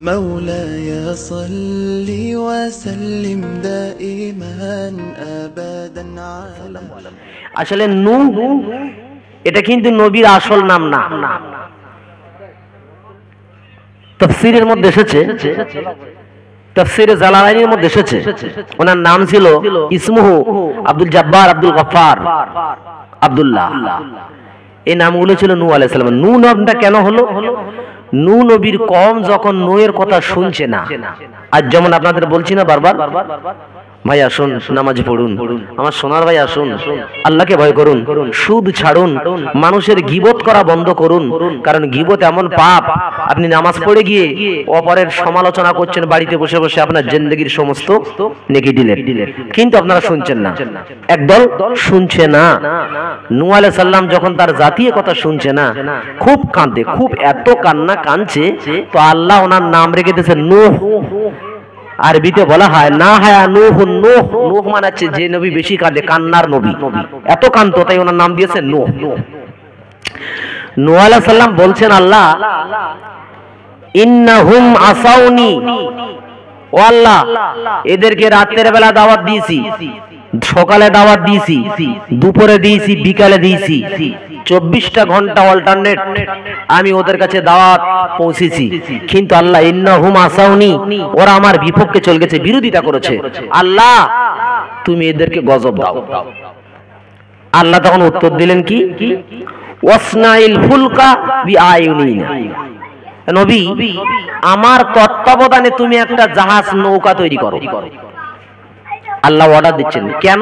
مولاي صل وسلم دائما أبدا على আসলে নূহ এটা কিন্তু নবীর আসল নাম না। তাফসীরের মধ্যে এসেছে, তাফসীরে জালালাইনের মধ্যে এসেছে, ওনার নাম ছিল ইসমুহু আব্দুল জব্বার আব্দুল গফফার আব্দুল্লাহ। এই নামগুলো ছিল নূহ আলাইহিস সালাম। নূহ নামটা কেন হলো? নূহ নবীর কওম যখন নূহের কথা শুনছে না, আজ যেমন আপনাদের বলছি না বারবার, ভাই আসুন নামাজ পড়ুন, আমার সোনার ভাই আসুন, আল্লাহকে ভয় করুন, সুদ ছাড়ুন, মানুষের গীবত করা বন্ধ করুন, কারণ গীবত এমন পাপ, আপনি নামাজ পড়ে গিয়ে অপরের সমালোচনা করছেন বাড়িতে বসে বসে, আপনার জিন্দেগির সমস্ত নেকি ডিলেট, কিন্তু আপনারা শুনছেন না, একদল শুনছে না। নূহ আলাইহিস সালাম যখন তার জাতীয় কথা শুনছে না, খুব কাঁদে, খুব এত কান্না কাঁদছে, তো আল্লাহ ওনার নাম রেখে দিয়েছে নূহ। আরবিতে বলা হয় না হায়া নূহ, নূহ নূহ মানে হচ্ছে যে নবী বেশি কাঁদে, কান্নার নবী, এত কাঁদতো তাই ওনার নাম দিয়েছে নূহ। নূহ আলাইহিস সালাম বলছেন, আল্লাহ ইন্নাহুম আসাউনি, ও আল্লাহ এদেরকে রাতের বেলা দাওয়াত দিয়েছি, সকালে দাওয়াত দিয়েছি, দুপুরে দিয়েছি, বিকালে দিয়েছি, 24টা ঘন্টা অল্টারনেট আমি ওদের কাছে দাওয়াত পৌঁছেছি, কিন্তু আল্লাহ ইন্নাহুম আসাউনি, ওরা আমার বিপক্ষে চলে গেছে, বিরোধিতা করেছে, আল্লাহ তুমি এদেরকে গজব দাও। আল্লাহ তখন উত্তর দিলেন কি, ওয়াসনাইল ফুলকা বিআয়ুনিনা, নবী আমার তত্ত্বাবধানে তুমি একটা জাহাজ নৌকা তৈরি করো। আল্লাহ অর্ডার দিচ্ছেন, কেন?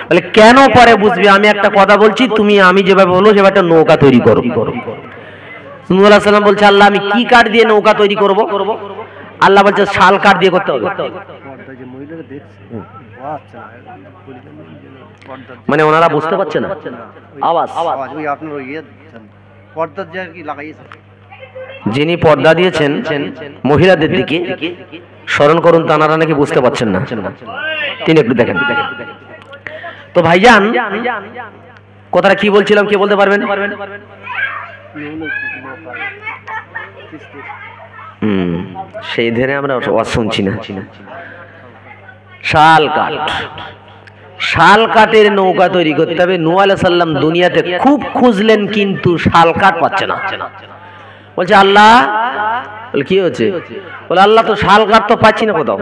বলে কেন পরে বুঝবি, আমি একটা কথা বলছি, তুমি আমি যেভাবে বলবো সেভাবে একটা নৌকা তৈরি করো। নূহ আলাইহিস সালাম বলছে, আল্লাহ আমি কি কাঠ দিয়ে নৌকা তৈরি করব? আল্লাহ বলছে শাল কাঠ দিয়ে করতে হবে। মানে ওনারা বুঝতে পারছে না আওয়াজ, যিনি পর্দা দিয়েছেন মহিলাদের দিকে স্মরণ করুন, তানারা নাকি বুঝতে পারছেন না, তিনি একটু দেখেন। তো ভাইজান কথাটা কি বলছিলাম, কে বলতে পারবেন? সেই ধরে আমরা ওয়াজ শুনছি না। শাল কাঠ, শাল কাঠের নৌকা তৈরি করতে হবে। নূহ আলাইহিস সালাম দুনিয়াতে খুব খুঁজলেন, কিন্তু শাল কাঠ পাচ্ছে না। বলছে আল্লাহ, কি হচ্ছে? বলে আল্লাহ তো শাল কাঠ তো পাচ্ছি না কোথাও।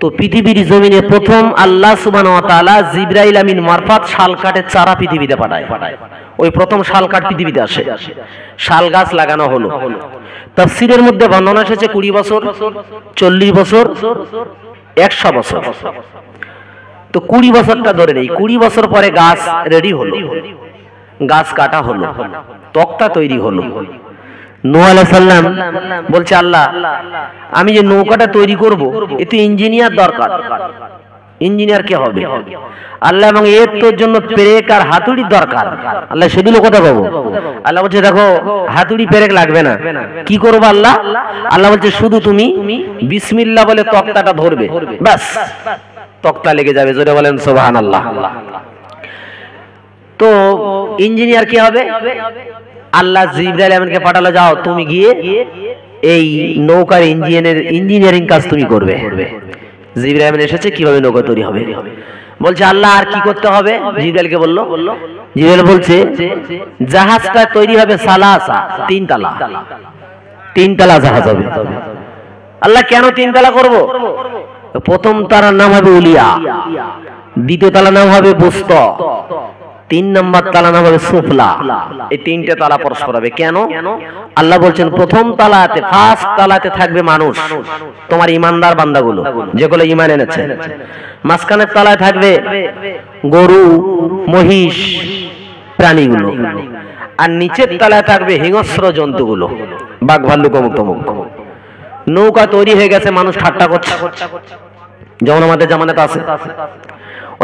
তো পৃথিবীর জমিনে প্রথম আল্লাহ সুবহানাহু ওয়া তাআলা জিবরাইল আমিন মারফত শাল কাঠের চারা পৃথিবীতে পাঠায়। ওই প্রথম শাল কাঠ পৃথিবীতে আসে, শাল গাছ লাগানো হলো। তাফসীরের মধ্যে বর্ণনা এসেছে 20 বছর, 40 বছর, 100 বছর। তো 20 বছরটা ধরে নেই, 20 বছর পরে গাছ রেডি হলো, গাছ কাটা হলো, তক্তা তৈরি হলো। নূহ আলাইহিস সালাম বলছে আল্লাহ আমি যে নৌকাটা তৈরি করব, এতে ইঞ্জিনিয়ার দরকার, ইঞ্জিনিয়ার কে হবে? আল্লাহ এবং এর তোর জন্য পেরেক আর হাতুড়ি দরকার। আল্লাহ সেগুলো কথা পাবো। আল্লাহ বলছে দেখো হাতুড়ি পেরেক লাগবে না, কি করবো আল্লাহ? আল্লাহ বলছে শুধু তুমি বিসমিল্লাহ বলে তক্তাটা ধরবে, ব্যাস তক্তা লেগে যাবে। জোরে বলেন সুবহানাল্লাহ। তো ইঞ্জিনিয়ার কি হবে? আল্লাহ জিবরাইল আমিনকে পাঠালো, যাও তুমি গিয়ে এই নৌকার ইঞ্জিনিয়ারিং কাজ তুমি করবে। জিবরাইল আমিন এসেছে, কিভাবে নৌকা তৈরি হবে। বলছে আল্লাহ আর কি করতে হবে? জিবরাইলকে বললো, জিবরাইল বলছে জাহাজটা তৈরি হবে সালাসা, 3 তালা, 3 তালা জাহাজ হবে। আল্লাহ কেন 3 তালা করব? প্রথম তালার নাম হবে উলিয়া, দ্বিতীয় তালার নাম হবে বুস্ত, 3 নম্বর তালা নাম হবে সুফলা। এই 3টে তালা পরস্পর হবে। কেন? আল্লাহ বলছেন প্রথম তালাতে, ফার্স্ট তালাতে থাকবে মানুষ, তোমার ইমানদার বান্দাগুলো যেগুলো ঈমান এনেছে। মাঝখানের তলায় থাকবে গরু, মহিষ, প্রাণীগুলো, আর নিচের তলায় থাকবে হিংস্র জন্তুগুলো, বাঘ, ভাল্লুক, অমুক তমুক। নৌকা তৈরি হয়ে গেছে, মানুষ ঠাট্টা করছে, যেমন আমাদের জামানাতে আছে,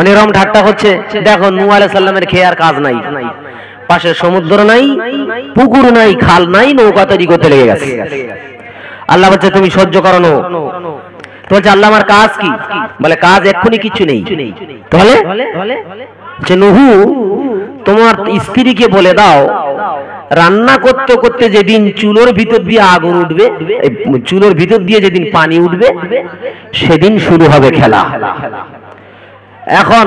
অনেক রকম ঠাট্টা হচ্ছে। দেখো নূহ আলাইহিস সালামের খেয়ে আর কাজ নাই, পাশে সমুদ্র নাই, পুকুর নাই, খাল নাই, নৌকা তৈরি করতে লেগে গেছে। আল্লাহ বলছে তুমি সহ্য করো না। তো বলছে আল্লাহ আমার কাজ কি? বলে কাজ এক্ষুনি কিছু নেই। তাহলে নূহ তোমার স্ত্রীকে বলে দাও রান্না করতে করতে যেদিন চুলোর ভিতর দিয়ে আগুন উঠবে, চুলোর ভিতর দিয়ে যেদিন পানি উঠবে, সেদিন শুরু হবে খেলা। এখন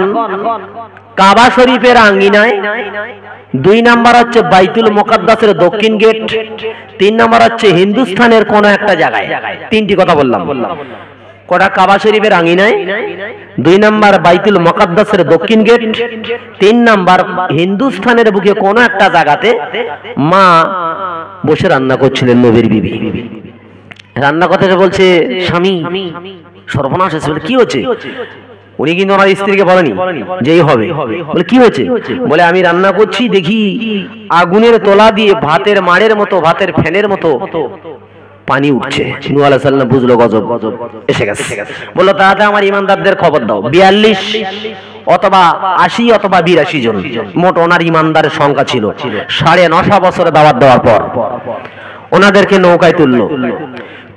কাবা শরীফের আঙ্গিনায় 2 নাম্বার হচ্ছে বাইতুল মুকাদ্দাসের দক্ষিণ গেট, 3 নাম্বার হচ্ছে হিন্দুস্তানের কোন একটা জায়গায়। 3টি কথা বললাম। কোটা? কাবা শরীফের আঙ্গিনায়, 2 নাম্বার বাইতুল মুকাদ্দাসের দক্ষিণ গেট, 3 নাম্বার হিন্দুস্তানের বুকে কোন একটা জায়গাতে মা বসে রান্না করছিলেন, নবীর বিবি রান্না করতে বলছে, স্বামী সর্বনাশ হয়েছে। বলে কি হচ্ছে? উনি কিন্তু ওনার স্ত্রীকে বলেনি যেই হবে। বলে কি হয়েছে? বলে আমি রান্না করছি, দেখি আগুনের তোলা দিয়ে ভাতের মাড়ের মতো, ভাতের ফ্যানের মতো পানি উঠছে। নূহ আলাইহিস সালাম বুঝলো গজব এসে গেছে। বললো তাড়াতাড়ি আমার ইমানদারদের খবর দাও। 42 অথবা 80 অথবা 82 জন মোট ওনার ইমানদারের সংখ্যা ছিল। 9.5 বছরে দাওয়াত দেওয়ার পর ওনাদেরকে নৌকায় তুললো।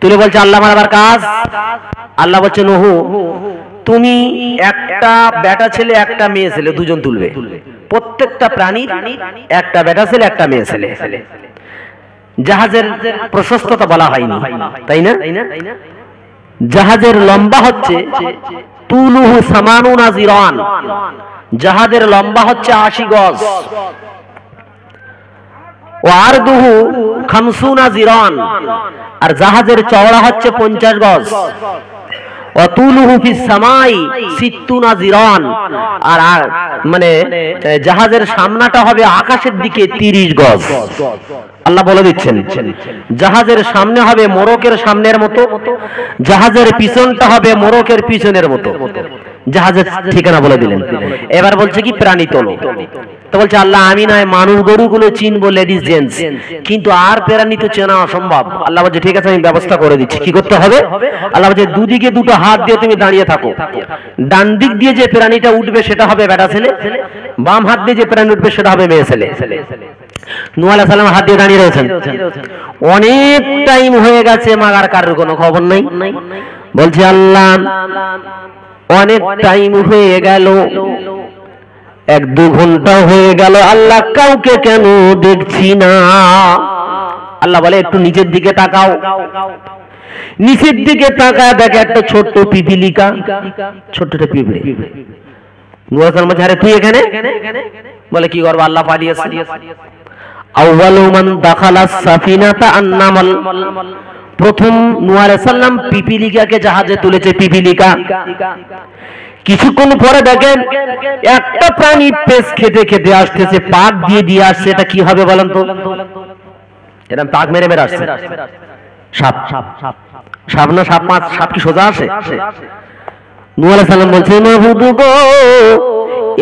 তুলে বলছে আল্লাহ আমার আবার কাজ। আল্লাহ বলছে নূহ তুমি একটা বেটা ছেলে একটা মেয়ে ছেলে দুজন তুলবে। প্রত্যেকটা প্রাণী একটা বেটা ছেলে একটা মেয়ে ছেলে। জাহাজের প্রশস্ততা বলা হয়নি, তাই না? জাহাজের লম্বা হচ্ছে তুলুহু সামানুনা জিরান, জাহাজের লম্বা হচ্ছে 80 গজ। ও আরদুহু 50 জিরান, আর জাহাজের চওড়া হচ্ছে 50 গজ। অতুলুহু ফিস সামাই 60 জিরান, আর মানে জাহাজের সামনাটা হবে আকাশের দিকে 30 গজ। আল্লাহ বলে দিচ্ছেন জাহাজের সামনে হবে মোরকের সামনের মতো, জাহাজের পিছনটা হবে মোরকের পিছনের মতো। জাহাজের ঠিকানা বলে দিলেন। এবার বলছে কি প্রাণী তোলো। তো বলছে আল্লাহ আমি নয় মানুষ গরুগুলো চিনবো, লেডিস জেন্টস, কিন্তু আর প্রাণী তো চেনা অসম্ভব। আল্লাহ বলছে ঠিক আছে আমি ব্যবস্থা করে দিচ্ছি। কি করতে হবে? আল্লাহ বলছে দুদিকে দুটো হাত দিয়ে তুমি দাঁড়িয়ে থাকো। ডান দিক দিয়ে যে প্রাণীটা উঠবে সেটা হবে বেটা ছেলে, বাম হাত দিয়ে যে প্রাণী উঠবে সেটা হবে মেয়ে ছেলে। নূহ আলাইহিস সালাম হাত দিয়ে দাঁড়িয়ে রয়েছেন। অনেক টাইম হয়ে গেছে, মাগার কারোর কোনো খবর নাই। বলছে আল্লাহ অনেক টাইম হয়ে গেল, 1-2 ঘন্টা হয়ে গেল, আল্লাহ কাউকে কেন দেখছি না? আল্লাহ বলে একটু নিচের দিকে তাকাও। নিচের দিকে তাকায় দেখে একটা ছোট্ট পিপিলিকা, ছোট্ট পিঁপড়ে। নূহ আলাইহিস সালাম বলছে আরে তুই এখানে? বলে কি করব, আল্লাহ পাঠিয়েছে। আউয়ালু মান দাখালাস সাফিনাতা আন্নামাল, প্রথম নূহ আলাইহিস সালাম পিপিলিকাকে জাহাজে তুলেছে। পিপিলিকা কিছুক্ষণ পরে দেখেন একটা প্রাণী পেস খেতে খেতে আসতেছে, পাক দিয়ে দিয়ে আসছে। এটা কি হবে বলেন তো? এরকম পাক মেরে মেরে আসছে। সাপ। সাপ না সাপ মাছ? সাপ কি সোজা আসে? নূহ আলাইহিস সালাম বলছে মাহবুব গো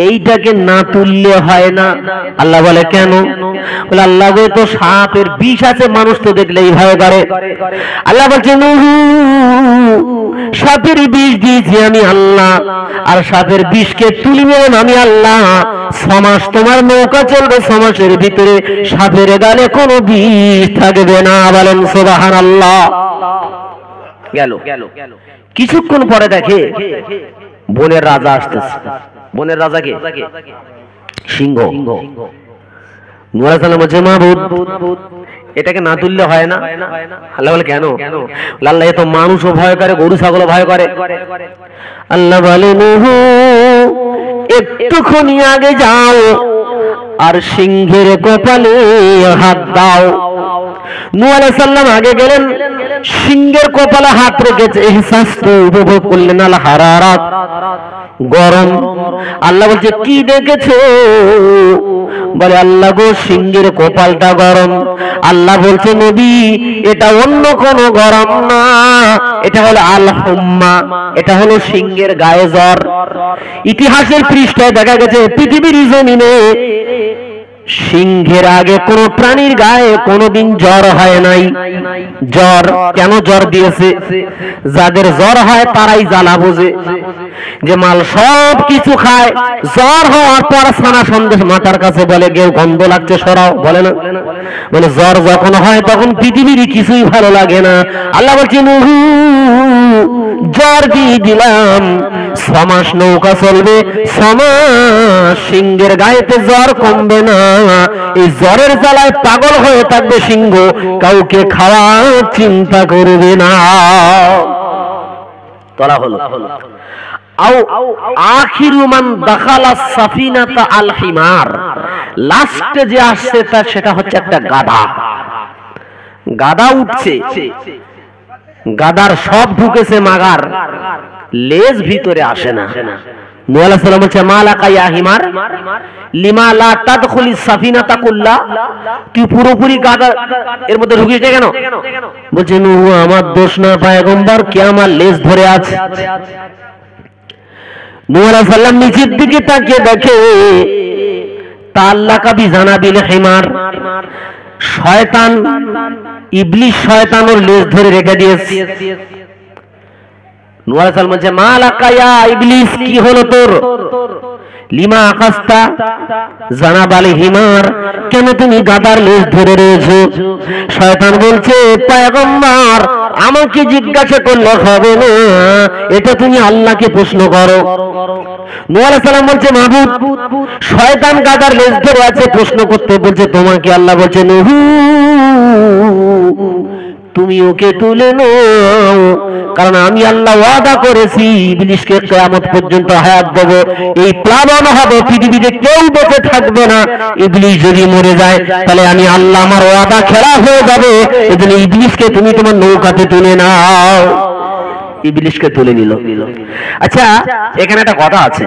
এইটাকে না তুললে হয় না। আল্লাহ বলে কেন? বলে আল্লাহ গো তো সাপের বিষ আছে, মানুষ তো দেখলেই ভয় করে। আল্লাহ বলছে নূহ সাপের বিষ দিয়েছি আমি আল্লাহ, আর সাপের বিষকে তুলবেন আমি আল্লাহ। 6 মাস তোমার নৌকা চলবে, 6 মাসের ভিতরে সাপের গালে কোনো বিষ থাকবে না। বলেন সুবহানাল্লাহ। গেল। কিছুক্ষণ পরে দেখে বনের রাজা আসতেছে। বনের রাজা কে? সিংহ। নূহ আলাইহিস সালাম বলছে মাহবুব এটাকে না তুললে হয় না। আল্লাহ বলে কেন? আল্লাহ এ তো মানুষও ভয় করে, গরু ছাগলও ভয় করে। আল্লাহ বলে নূহ একটুখানি আগে যাও আর সিংহের কপালে হাত দাও। নূহ আলাইহিস সালাম আগে গেলেন, সিংহের কপালে হাত রেখেছে। ইহসাস তো উপভোগ করলেন আল হারারাত, গরম। আল্লাহ বলছে কি দেখেছো? বলে আল্লাহ গো সিংহের কপালটা গরম। আল্লাহ বলছে নবী এটা অন্য কোন গরম না, এটা হলো আল হুম্মা, এটা হলো সিংহের গায়ে জ্বর। ইতিহাসের পৃষ্ঠায় দেখা গেছে পৃথিবীর জমিনে সিংহের আগে কোন প্রাণীর গায়ে কোনদিন জ্বর হয় নাই। জ্বর কেন জ্বর দিয়েছে? যাদের জ্বর হয় তারাই জ্বালা বোঝে। যে মাল সব কিছু খায়, জ্বর হওয়ার পর ছানা সন্দেশ মাথার কাছে বলে কেউ গন্ধ লাগছে সরাও, বলে না? মানে জ্বর যখন হয় তখন পৃথিবীর কিছুই ভালো লাগে না। আল্লাহ বলছেন জ্বর দিয়ে দিলাম, 6 মাস নৌকা চলবে, 6 মাস সিংহের গায়েতে জ্বর কমবে না, এই জ্বরের জ্বালায় পাগল হয়ে থাকবে সিংহ, কাউকে খাওয়া চিন্তা করবে না। তোলা হলো। আও আখিরু মান দাখালা সাফিনাতা আল হিমার, লাস্টে যে আসছে তার সেটা হচ্ছে একটা গাধা। গাধা উঠছে, গাধার সব ঢুকেছে মাগার, লেজ ভিতরে আসে না। নূহ আলাইহিস সালাম বলছে মালাকা ইয়া হিমার লিমা লা তাদখুলিস সাফিনাতা কুল্লা, তুই পুরোপুরি গাধা এর মধ্যে ঢুকিস না কেন? বলছে নূহ আমার দোষ না পয়গম্বর, কে আমার লেজ ধরে আছে। নূহ আলাইহিস সালাম নিচের দিকে তাকিয়ে দেখে তাল্লাকা বিজানাবিল হিমার, শয়তান ইবলিস শয়তান ওর লেজ ধরে রেখে দিয়েছে। নূহ আলাইহিস সালাম বলছে মালাকা ইয়া ইবলিস, কি হলো তোর? লিমা আকাস্তা জানাবাল হিমার, কেন তুমি গাধার লেজ ধরে রয়েছো? শয়তান বলছে পয়গম্বর আমাকে জিজ্ঞাসা করলে হবে না, এটা তুমি আল্লাহকে প্রশ্ন করো। নূহ আলাইহিস সালাম বলছে মাবুদ, শয়তান গাধার লেজ ধরে আছে, প্রশ্ন করতে বলছে তোমাকে। আল্লাহ বলছে নূহ তুমি ওকে তুলে নাও, কারণ আমি আল্লাহ ওয়াদা করেছি ইবলিসকে কিয়ামত পর্যন্ত হায়াত দেব, এই প্লাবন হবে, পৃথিবীতে কেউ বেঁচে থাকবে না। ইবলিস যদি মরে যায় তাহলে আমি আল্লাহ আমার ওয়াদা খেলাফ হয়ে যাবে, এজন্য ইবলিসকে তুমি তোমার নৌকাতে তুলে নাও। ইবলিসকে তুলে নিল। আচ্ছা এখানে একটা কথা আছে,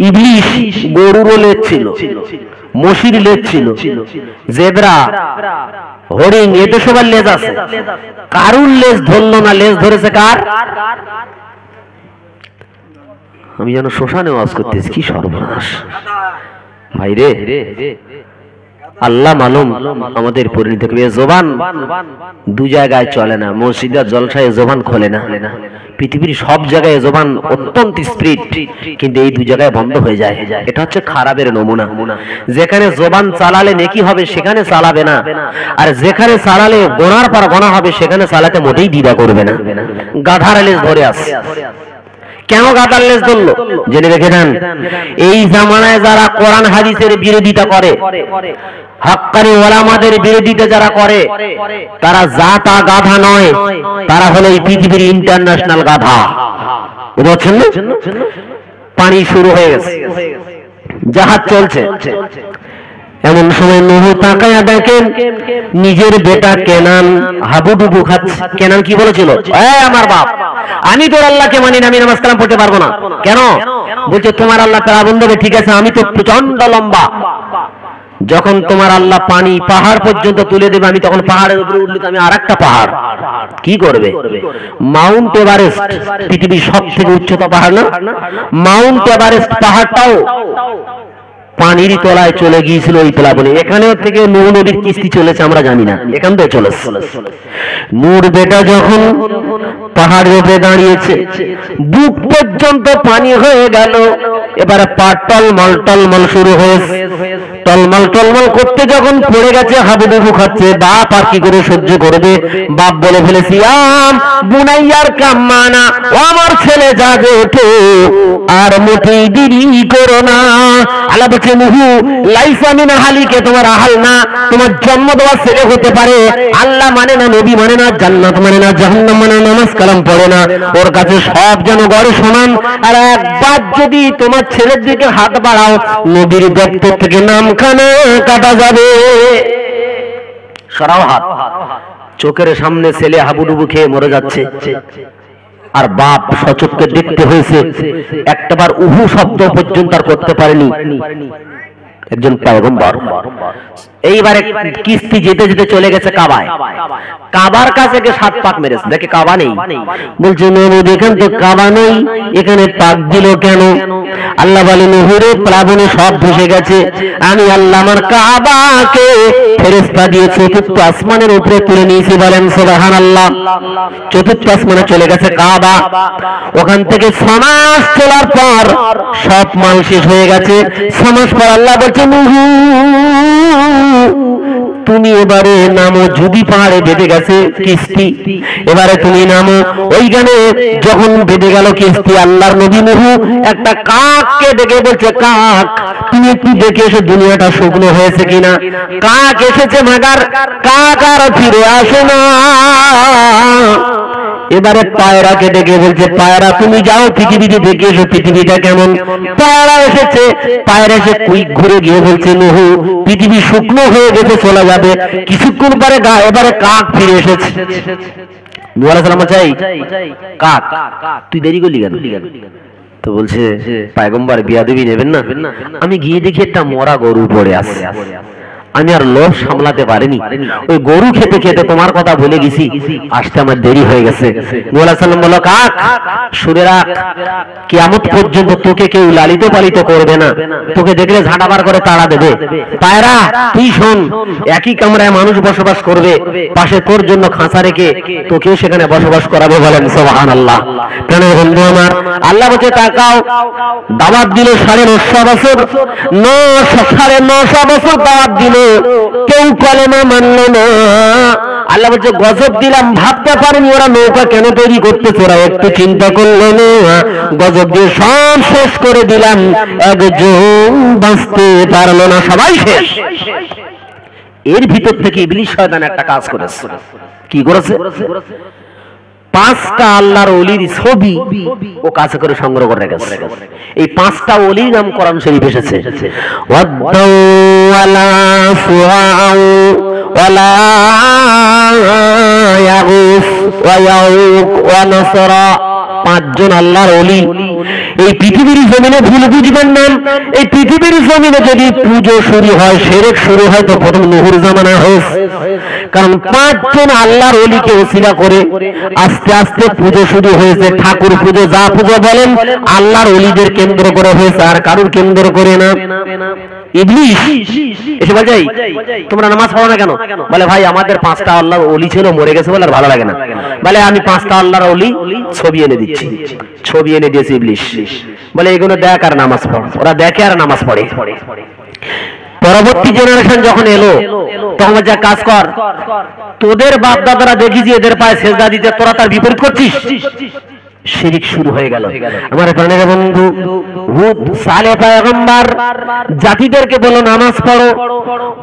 ইবলিস গরুরও লেজ ছিল, মশির লেজ ছিল, জেব্রা হরিণ এতে সবার লেজ আছে, কারুর লেজ ধরলো না, লেজ ধরেছে কার? আমি যেন শ্মশানে ওয়াজ করতেছি, কি সর্বনাশ ভাই রে। আল্লাহ মালুম আমাদের পরিণতি হবে। জবান দু জায়গায় চলে না, মসজিদ আর জলসায় জবান খোলে না, পৃথিবীর সব জায়গায় জবান অত্যন্ত স্পিড, কিন্তু এই দু জায়গায় বন্ধ হয়ে যায়। এটা হচ্ছে খারাপের নমুনা। যেখানে জবান চালালে নেকি হবে সেখানে চালাবে না, আর যেখানে চালালে গোনার পর গোনা হবে সেখানে চালাতে মোটেই দ্বিধা করবে না। গাধার লেজ ধরে আসে। কেন গাধার লেজ ধরলো জেনে রেখে দেন। এই জামানায় যারা কোরআন হাদিসের বিরোধিতা করে, হক্কানি ওলামাদের বিরোধিতা যারা করে, তারা জাতা গাধা নয়, তারা হলো এই পৃথিবীর ইন্টারন্যাশনাল গাধা। বুঝছেন না? পানি শুরু হয়ে গেছে, জাহাজ চলছে, এমন সময় নূহ তাকায়া দেখেন নিজের বেটা কেনান হাবুডুবু খাচ্ছে। কেনান কি বলেছিল? আমার বাপ, আমি তোর আল্লাহকে মানি না, আমি নামাজ কালাম পড়তে পারবো না। কেন? বলছে তোমার আল্লাহ তারা বন্ধবে, ঠিক আছে আমি তো প্রচন্ড লম্বা, যখন তোমার আল্লাহ পানি পাহাড় পর্যন্ত তুলে দেবে, আমি তখন পাহাড়ের উপরে উঠলে তো আমি আর একটা পাহাড়। কি করবে? মাউন্ট এভারেস্ট পৃথিবীর সব থেকে উচ্চতা পাহাড় না? মাউন্ট এভারেস্ট পাহাড়টাও পানির তলায় চলে গিয়েছিল ওই প্লাবনে। এখানেও থেকে নূহ নদীর কিস্তি চলেছে আমরা জানি না, এখান থেকে চলেছে। নূর বেটা যখন পাহাড়ের উপরে দাঁড়িয়েছে, বুক পর্যন্ত পানি হয়ে গেল, এবারে পা টলমল শুরু হয়েছে। টলমল করতে যখন পড়ে গেছে, হাবুডুবু খাচ্ছে। বাপ আর কি করে সহ্য করবে? বাপ বলে ফেলেছি বুনাইয়ার কাম্মানা, ও আমার ছেলে জাগে ওঠো, আর মোটেই দেরি করো না। আল্লাহ বলছে নূহ লাইসা মিন আহলিকে, তোমার আহাল না, তোমার জন্ম দেওয়া ছেলে হতে পারে, আল্লাহ মানে না, নবী মানে না, জান্নাত মানে না, জাহান্নাম মানে না, নামাজ কালাম পড়ে না, ওর কাছে সব যেন গড়ে সমান। আর একবার যদি তোমার ছেলের দিকে হাত বাড়াও, নবীর দপ্তর থেকে নামখানা কাটা যাবে। সরাও হাত। চোখের সামনে ছেলে হাবুডুবু খেয়ে মরে যাচ্ছে, আর বাপ সচক্ষে দেখতে হয়েছে, একটাবার উহু শব্দ পর্যন্ত আর করতে পারেনি একজন পয়গম্বর। এইবারে কিস্তি যেতে যেতে চলে গেছে কাবায়। কাবার কাছে গিয়ে 7 পাক মেরেছে, দেখে কাবা নেই। বলছে নূহ দেখেন তো কাবা নেই, এখানে পাক দিল কেন? আল্লাহ বলে নূহরে প্লাবনে সব ভেসে গেছে, আমি আল্লাহ আমার কাবাকে ফেরেশতা দিয়ে 4th আসমানের উপরে তুলে নিয়েছি। বলেন সুবহানাল্লাহ। 4th আসমানে চলে গেছে কাবা। ওখান থেকে 6 মাস চলার পর সব মাল শেষ হয়ে গেছে। 6 মাস পর আল্লাহ বলছে নূহ তুমি এবারে নামো, যদি পাহাড়ে বেঁধে গেছে কিস্তি, এবারে তুমি নামো। ওইখানে যখন বেঁধে গেল কিস্তি, আল্লাহর নবী নুহু একটা কাককে ডেকে বলছে, কাক তুমি একটু দেখে এসে দুনিয়াটা শুকনো হয়েছে কিনা। কাক এসেছে মাগার কাক আর ফিরে আসে না। এবারে পায়রাকে ডেকে বলছে, পায়রা তুমি যাও পৃথিবীতে দেখে এসো পৃথিবীটা কেমন। পায়রা এসেছে, পায়রা এসে কুইক ঘুরে গিয়ে বলছে, নুহু পৃথিবী শুকনো হয়ে গেছে, চলে যাবে। কিছুক্ষণ পরে এবারে কাক ফিরে এসেছে। নূহ আলাইহিস সালাম চাই কাক তুই দেরি করলি কেন? তো বলছে, পয়গম্বর বিয়াদবি নেবেন না। আমি গিয়ে দেখি একটা মরা গরু পড়ে আছে, আমি আর লোভ সামলাতে পারিনি, ওই গরু খেতে খেতে তোমার কথা ভুলে গেছি, আসতে আমার দেরি হয়ে গেছে। নূহ আলাইহিস সালাম বলল, কাক শুনে রাখ, কিয়ামত পর্যন্ত তোকে কেউ লালিত পালিত করবে না, তোকে দেখলে ঝাঁটা বার করে তাড়া দেবে। পায়রা তুই শোন, একই কামরায় মানুষ বসবাস করবে, পাশে তোর জন্য খাঁচা রেখে তোকেও সেখানে বসবাস করাবে। বলেন সুবহানাল্লাহ। প্রাণের বন্ধু আমার, আল্লাহ বলছে তাকাও, দাওয়াত দিল 950 বছর, 950 বছর দাওয়াত দিল, কেউ কলেমা মানল না। আল্লাহ বলছে গজব দিলাম, ভাবতে পারেনি ওরা নৌকা কেন তৈরি করতেছে, ওরা একটু চিন্তা করলো না, গজব দিয়ে সব শেষ করে দিলাম, একজন বাঁচতে পারলো না, সবাই শেষ। এর ভিতর থেকে ইবলিস শয়তান একটা কাজ করেছে। কি করেছে? 5টা আল্লাহর ওলির ছবি ও কাছে করে সংগ্রহ করে রেখেছে। এই 5টা ওলির নাম কোরআন শরীফ এসেছে। ওয়াদাউ ওয়ালা সুআউ ওয়ালা ইয়াগুস ওয়া ইয়াউক ওয়া নাসরা, 5 জন আল্লাহর ওলি। এই পৃথিবীর জমিনে ভুল বুঝবেন না, এই পৃথিবীর জমিনে যদি পুজো শুরু হয়, শিরক শুরু হয়, তো প্রথম নূহুর জামানা হয়েছে। কারণ 5 জন আল্লাহর ওলিকে ওসিলা করে আস্তে আস্তে পুজো শুরু হয়েছে। ঠাকুর পুজো, যা পুজো বলেন আল্লাহর ওলিদের কেন্দ্র করে হয়েছে, আর কারুর কেন্দ্র করে না। ইবলিস এসে বলছে, তোমরা নামাজ পড়ো না কেন? বলে ভাই আমাদের 5টা আল্লাহর ওলি ছিল, মরে গেছে বলে আর ভালো লাগে না। বলে আমি 5টা আল্লাহর ওলি ছবি এনে দিচ্ছি। ছবি এনে দিয়েছে ইবলিস। বলে এগুলো দেখ আর নামাজ পড়। ওরা দেখে আর নামাজ পড়ে। পরবর্তী জেনারেশন যখন এলো, তখন যা কাজ কর, তোদের বাপ দাদারা দেখিছি এদের পায়ে সেজদা দিতে, তোরা তার বিপরীত করছিস। শিরিক শুরু হয়ে গেল। আমার প্রাণের বন্ধু হুদ সালেহ পয়গম্বর জাতিদেরকে বলো নামাজ পড়ো,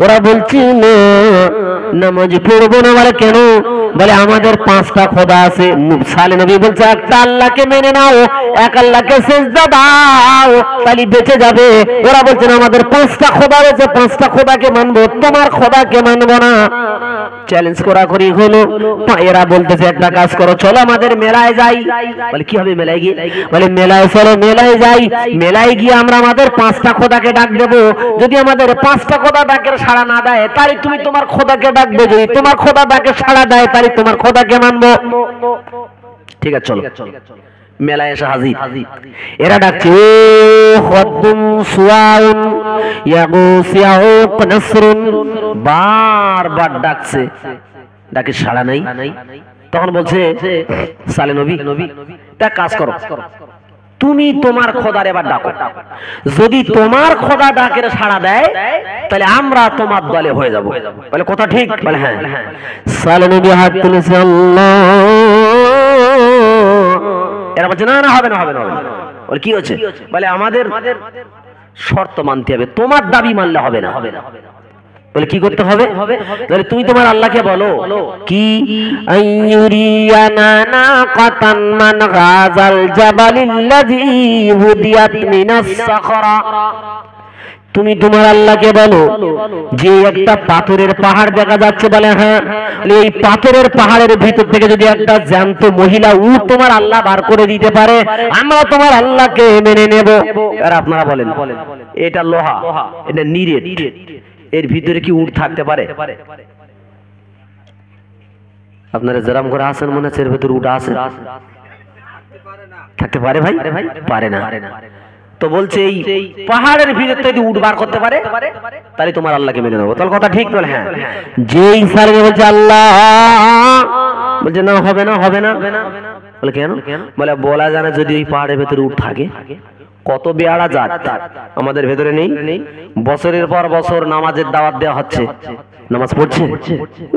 ওরা বলছে না নামাজ পড়বো না। বলে কেন? বলে আমাদের 5টা খোদা আছে। সালেহ নবী বলছে একটা আল্লাহকে মেনে নাও, এক আল্লাহকে সিজদা দাও, তাহলে বেঁচে যাবে। ওরা বলছে আমাদের 5টা খোদা আছে, 5টা খোদাকে মানবো, তোমার খোদাকে মানবো না। চ্যালেঞ্জ করাকরি হলো। এরা বলতেছে একটা কাজ করো, চলো আমাদের মেলায় যাই। বলে কি হবে মেলায় গিয়ে? বলে মেলায় চলো, মেলায় যাই, মেলায় গিয়ে আমরা আমাদের 5টা খোদাকে ডাক দেবো। যদি আমাদের 5টা খোদা ডাকের সাড়া না দেয়, তাহলে তুমি তোমার খোদাকে ডাকবে। যদি তোমার খোদা ডাকে সাড়া দেয়, তাহলে তোমার খোদাকে মানবো। ঠিক আছে চলো। মেলায় এসে হাজির। এরা ডাকছে ও খদ্দুম সুআউন ইয়াগুস ইয়াউক নাসরুন, বারবার ডাকছে, ডাকে সাড়া নাই। তখন বলছে সালেহ নবী তা কাজ করো, তুমি তোমার খোদার এবার ডাকো। যদি তোমার খোদা ডাকের সাড়া দেয়, তাহলে আমরা তোমার দলে হয়ে যাব। বলে কথা ঠিক? বলে হ্যাঁ। সালেহ নবী হাত তুলেছে, আল্লাহ। এরা বলছে না না হবে না, হবে না। বলে কি হচ্ছে? বলে আমাদের শর্ত মানতে হবে, তোমার দাবি মানলে হবে না। বলে কি করতে হবে? বলে তুমি তোমার আল্লাহকে বলো কি আইয়ুরিয়ানা নাকাতান মান গাজাল জাবালিল্লাযী হুদিয়াত মিনাস সাখরা। তুমি তোমার আল্লাহকে বলো যে একটা পাথরের পাহাড় দেখা যাচ্ছে। বলে হ্যাঁ। এই পাথরের পাহাড়ের ভিতর থেকে যদি একটা জ্যান্ত মহিলা উট তোমার আল্লাহ বার করে দিতে পারে, আমরা তোমার আল্লাহকে মেনে নেব। আর আপনারা বলেন এটা লোহা, এটা নিরেট, এর ভিতরে কি উট থাকতে পারে? আপনারা যেরাম করে আসেন মনে হচ্ছে এর ভিতরে উট আছে, থাকতে পারে ভাই? পারে না। তো বলছে এই পাহাড়ের ভিতর থেকে উট বার করতে পারে, তাহলে তোমার আল্লাহকে মেনে নেবো। তাহলে কথা ঠিক? বলে হ্যাঁ। যে ইনসান বলছে আল্লাহ, বলছে না হবে না, হবে না। বলে কেন? বলে বলা জানে যদি ওই পাহাড়ের ভিতরে উট থাকে, কত বেয়ারা জাত আমাদের ভেতরে নেই। বছরের পর বছর নামাজের দাওয়াত দেওয়া হচ্ছে, নামাজ পড়ছে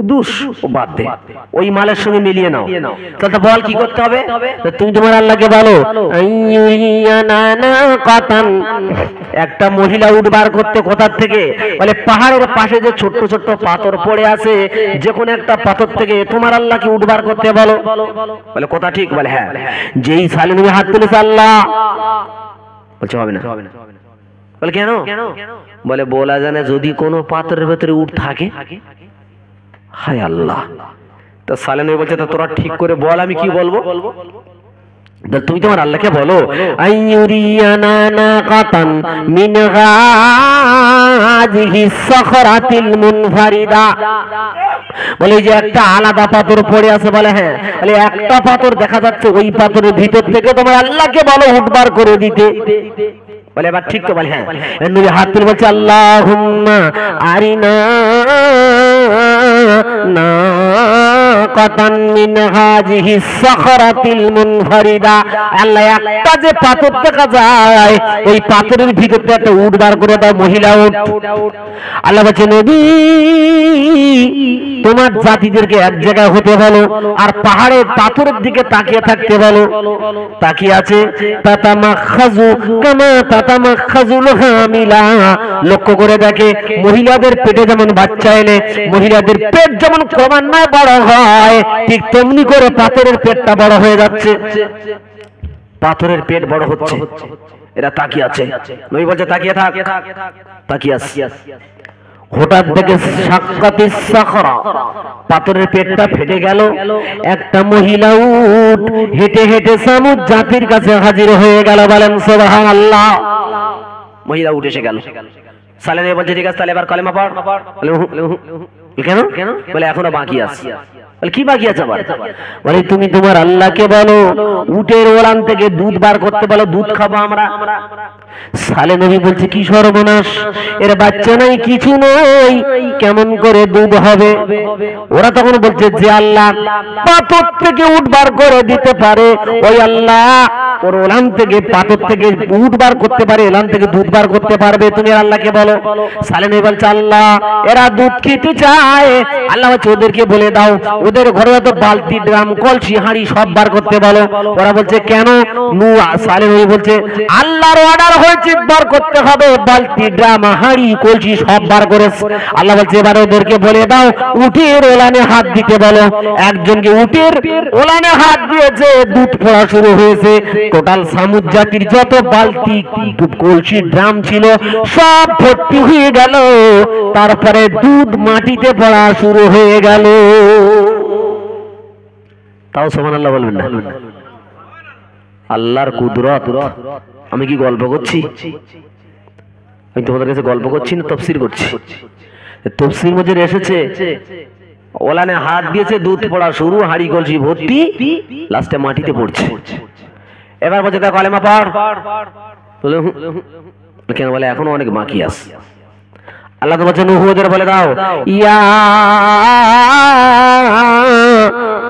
দুষ, ও বাদ দে, ওই মালের সঙ্গে মিলিয়ে নাও। তাহলে বল কি করতে হবে? তুমি তোমার আল্লাহকে বলো একটা মহিলা উঠবার করতে কোথার থেকে? বলে পাহাড়ের পাশে যে ছোট্ট ছোট্ট পাথর পড়ে আছে, যে কোনো একটা পাথর থেকে তোমার আল্লাহকে উঠবার করতে বলো। বলে কথা ঠিক? বলে হ্যাঁ। যেই সালে নবী হাত তুলেছে আল্লাহ, বলছে হবে না। বলে কেন? বলে বলা জানে যদি কোনো পাথরের ভেতরে উঠ থাকে। হায় আল্লাহ! তা সালে নবী বলছে তা তোরা ঠিক করে বল আমি কি বলবো। তুমি তোমার আল্লাহকে বলো আইয়ুরিয়ানা নাকাতান মিন গাযিহি সাখরাতিল মুনফারিদা। বলে যে একটা আলাদা পাথর পড়ে আছে। বলে হ্যাঁ। বলে একটা পাথর দেখা যাচ্ছে, ওই পাথরের ভিতর থেকে তোমার আল্লাহকে বলো উঠবার করে দিতে। বলে এবার ঠিক তো? বলে হ্যাঁ। নবী হাত তুলে বলছে আল্লাহুম্মা আরিনা নাকাতান মিন হাযিহি সাখরাতিল মুনফারিদা। আল্লাহ একটা যে পাথর দেখা যায়, ওই পাথরের ভিতর থেকে একটা উট বার করে দাও, মহিলা উট। আল্লাহ বলছে নবী তোমার জাতিদেরকে এক জায়গায় হতে বলো, আর পাহাড়ের পাথরের দিকে তাকিয়ে থাকতে বলো। তাকিয়ে আছে, তাতামাখাযু কামা তাতামাখাযুল হামিলা। লক্ষ্য করে দেখে মহিলাদের পেটে যেমন বাচ্চা এলে মহিলাদের পেট যেমন ক্রমান্বয়ে বড় হয়, ঠিক তেমনি করে পাথরের পেটটা বড় হয়ে যাচ্ছে। পাথরের পেট বড় হচ্ছে, এরা তাকিয়ে আছে। নবী বলছে তাকিয়ে থাক। তাকিয়ে আছে, হঠাৎ দেখে সাক্কাতিস সাখরা, পাথরের পেটটা ফেটে গেল। একটা মহিলা উট হেঁটে হেঁটে সামুদ জাতির কাছে হাজির হয়ে গেল। বলেন সুবহানাল্লাহ! মহিলা উঠ এসে গেল। সালেম বলছে ঠিক আছে তাহলে এবার কলেমা পড়। কেন? বলে এখনো বাকি আছে। কি বাকি আছে আবার? বলে তুমি তোমার আল্লাহকে বলো উটের ওলান থেকে দুধ বার করতে বলো, দুধ খাবো আমরা। সালে নবী বলছে কি সর্বনাশ, এর বাচ্চা নাই, কিছু নেই, কেমন করে দুধ হবে? ওরা তখন বলছে যে আল্লাহ পাথর থেকে উট বার করে দিতে পারে, ওই আল্লাহ ওর ওলান থেকে পাথর থেকে উট বার করতে পারে, ওলান থেকে দুধ বার করতে পারবে। তুমি আল্লাহকে বলো। সালে নবী বলছে আল্লাহ এরা দুধ খেতে চায়। আল্লাহ বলছে ওদেরকে বলে দাও ওদের ঘরে তো বালতি, ড্রাম, কলসি, হাঁড়ি সব বার করতে বলো। ওরা বলছে কেন? সালে নবী বলছে আল্লাহর অর্ডার হয়েছে বার করতে হবে, বালতি, ড্রাম, হাঁড়ি, কলসি সব বার করে। আল্লাহ বলছে এবার ওদেরকে বলে দাও উটের ওলানে হাত দিতে বলো। একজনকে উটের ওলানে হাত দিয়েছে, দুধ পড়া শুরু হয়েছে। টোটাল সামুদ জাতির যত বালতি, কলসি, ড্রাম ছিল সব ভর্তি হয়ে গেল। তারপরে দুধ মাটিতে পড়া শুরু হয়ে গেল। তাও সুবহানাল্লাহ বলবেন না? আল্লাহর কুদরত। আমি কি গল্প করছি? আমি তোমাদের কাছে গল্প করছি না তাফসীর করছি? তাফসীর মধ্যে এসেছে ওলানে হাত দিয়েছে, দুধ পড়া শুরু, হাঁড়ি কলসি ভর্তি, লাস্টে মাটিতে পড়ছে। এবার বলছে তা কলেমা পড়। কেন? বলে এখনো অনেক বাকি আছে। আল্লাহ তো বলছেন নুহুদের বলে দাও ইয়া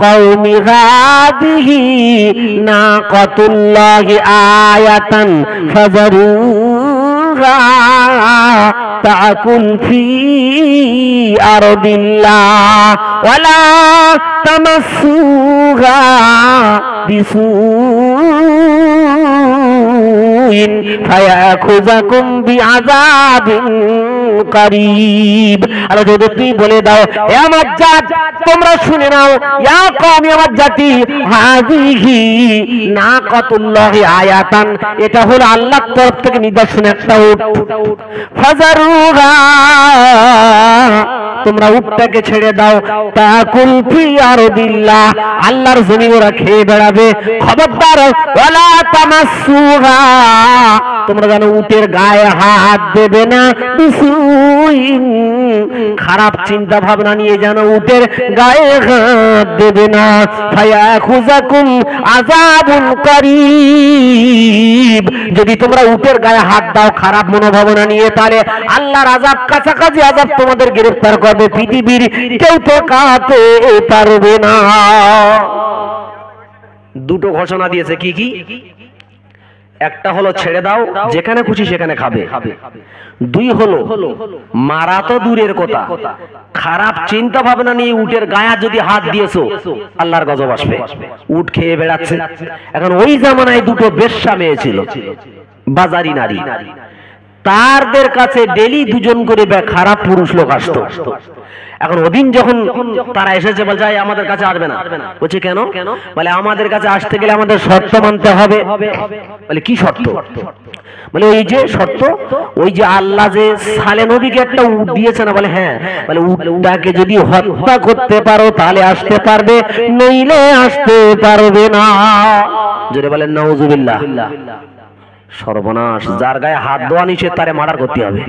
কওমি হাদিহি নাকাতুল্লাহি আয়াতান ফাযারুহা তাকুল ফি আরদিল্লাহ ওয়ালা তামাসসুহা বিসুইন ফায়াখুযাকুম বিআযাবিন করিব। আল্লাহ যদি তুই বলে দাও হে আমার জাত তোমরা শুনে নাও, ইয়া কওমি আমার জাতি, হাযিহি নাকাতুল্লাহি আয়াতান, এটা হলো আল্লাহর তরফ থেকে নিদর্শন একটা উট। ফাযারুহা, তোমরা উটটাকে ছেড়ে দাও, তাকুল ফি আরদিল্লাহ, আল্লাহর জমিন ওরা খেয়ে বেড়াবে। খবরদার ওয়ালা তামাসসুহা, তোমরা জানো উটের গায়ে হাত দেবে না। বিসুইন, খারাপ চিন্তা ভাবনা নিয়ে যেন উটের গায়ে হাত দেবে না। ফায়াখুযাকুম আযাবুন করিব, যদি তোমরা উটের গায়ে হাত দাও খারাপ মনোভাবনা নিয়ে, তাহলে আল্লাহর আযাব কাছাকাছি আযাব তোমাদের গ্রেফতার করবে, পৃথিবীর কেউ তো কাঁদতে পারবে না। দুটো ঘোষণা দিয়েছে। কি কি? একটা হলো ছেড়ে দাও, যেখানে খুশি সেখানে খাবে। দুই হলো মারা তো দূরের কথা, খারাপ চিন্তা ভাবনা নিয়ে উটের গায়ে যদি হাত দিয়েছো আল্লাহর গজব আসবে। উট খেয়ে বেড়াচ্ছে। এখন ওই জামানায় দুটো বেশ্যা মেয়ে ছিল, বাজারি নারী, তাদের কাছে ডেলি দুজন করে খারাপ পুরুষ লোক আসতো। এখন ওদিন যখন তারা এসেছে বলছে আমাদের কাছে আসবে না। বলছে কেন? বলে আমাদের কাছে আসতে গেলে আমাদের শর্ত মানতে হবে। বলে কি শর্ত? বলে ওই যে শর্ত, ওই যে আল্লাহ যে সালে নবীকে একটা উট দিয়েছে না? বলে হ্যাঁ। বলে উটটাকে যদি হত্যা করতে পারো তাহলে আসতে পারবে, নইলে আসতে পারবে না। জোরে বলেন নাউজুবিল্লাহ। সর্বনাশ, যার গায়ে হাত দেওয়া নিষেধ তারে মার্ডার করতে হবে।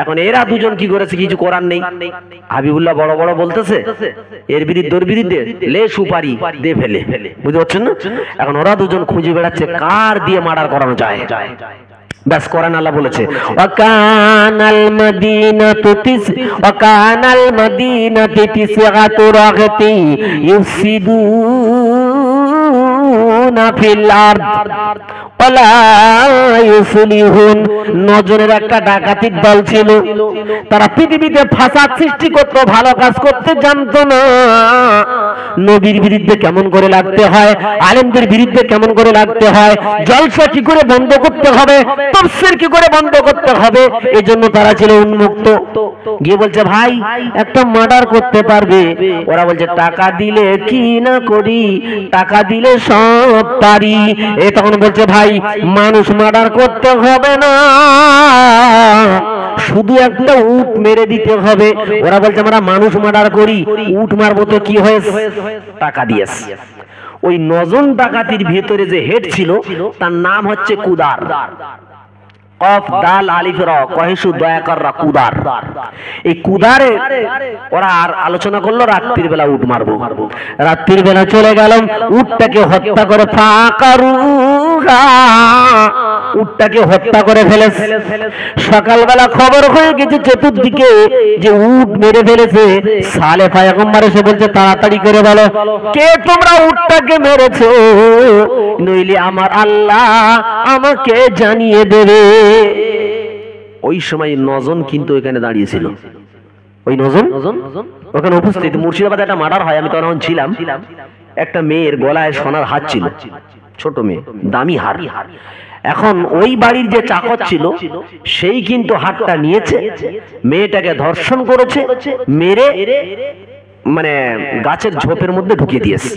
এখন এরা দুজন কি করেছে? কিছু করার নেই। হাবিবুল্লাহ বড় বড় বলতেছে এর বিরুদ্ধে, ওর বিরুদ্ধে লে সুপারি দে ফেলে, বুঝতে পারছেন না? এখন ওরা দুজন খুঁজে বেড়াচ্ছে কার দিয়ে মার্ডার করানো যায়। ব্যাস কোরআন আল্লাহ বলেছে ওয়াকানাল মাদিনাতু তিসআতু রাগতি ইউফসিদুনা ফিল আরদ ওয়ালা ইউসলিহুন। নজরের একটা ডাকাতির দল ছিল, তারা পৃথিবীতে ফাসাদ সৃষ্টি করত, ভালো কাজ করতে জানতো না। নবীর বিরুদ্ধে কেমন করে লাগতে হয়, আলেমদের বিরুদ্ধে কেমন করে লাগতে হয়, জলসা কি করে বন্ধ করতে হবে, তাফসীর কি করে বন্ধ করতে হবে, এই জন্য তারা ছিল উন্মুক্ত। গিয়ে বলছে ভাই একটা মার্ডার করতে পারবে? ওরা বলছে টাকা দিলে কি না করি, টাকা দিলে সব পারি। এ তখন বলছে ভাই মানুষ মার্ডার করতে হবে না, শুধু একটা উট মেরে দিতে হবে। ওরা বলছে আমরা মানুষ মার্ডার করি, উট মারবো তো কি হয়েছে, টাকা দিয়েছে। ওই 9 জন ডাকাতির ভিতরে যে হেড ছিল তার নাম হচ্ছে কুদার। কফ দাল আলিফ র কহেশু দয়া কর রা, কুদার। এই কুদারে ওরা আর আলোচনা করলো রাত্রির বেলা উট মারবো। রাত্রির বেলা চলে গেলাম, উটটাকে হত্যা করে ফাকারুহা, উটটাকে হত্যা করে ফেলেছে। সকালবেলা খবর হয়ে গেছে চতুর্দিকে যে উট মেরে ফেলেছে। সালে পয়গম্বর এসে বলছে তাড়াতাড়ি করে বলো কে তোমরা উটটাকে মেরেছো, নইলে আমার আল্লাহ আমাকে জানিয়ে দেবে। ওই সময় 9 জন কিন্তু এখানে দাঁড়িয়েছিল। ওই 9 জন ওখানে উপস্থিত। মুর্শিদাবাদে একটা মার্ডার হয়, আমি তখন ছিলাম। একটা মেয়ের গলায় সোনার হার ছিল, ছোট মেয়ে, দামি হার। এখন ওই বাড়ির যে চাকর ছিল সেই কিন্তু হারটা নিয়েছে, মেয়েটাকে ধর্ষণ করেছে, মেরে মানে গাছের ঝোপের মধ্যে ঢুকিয়ে দিয়েছে।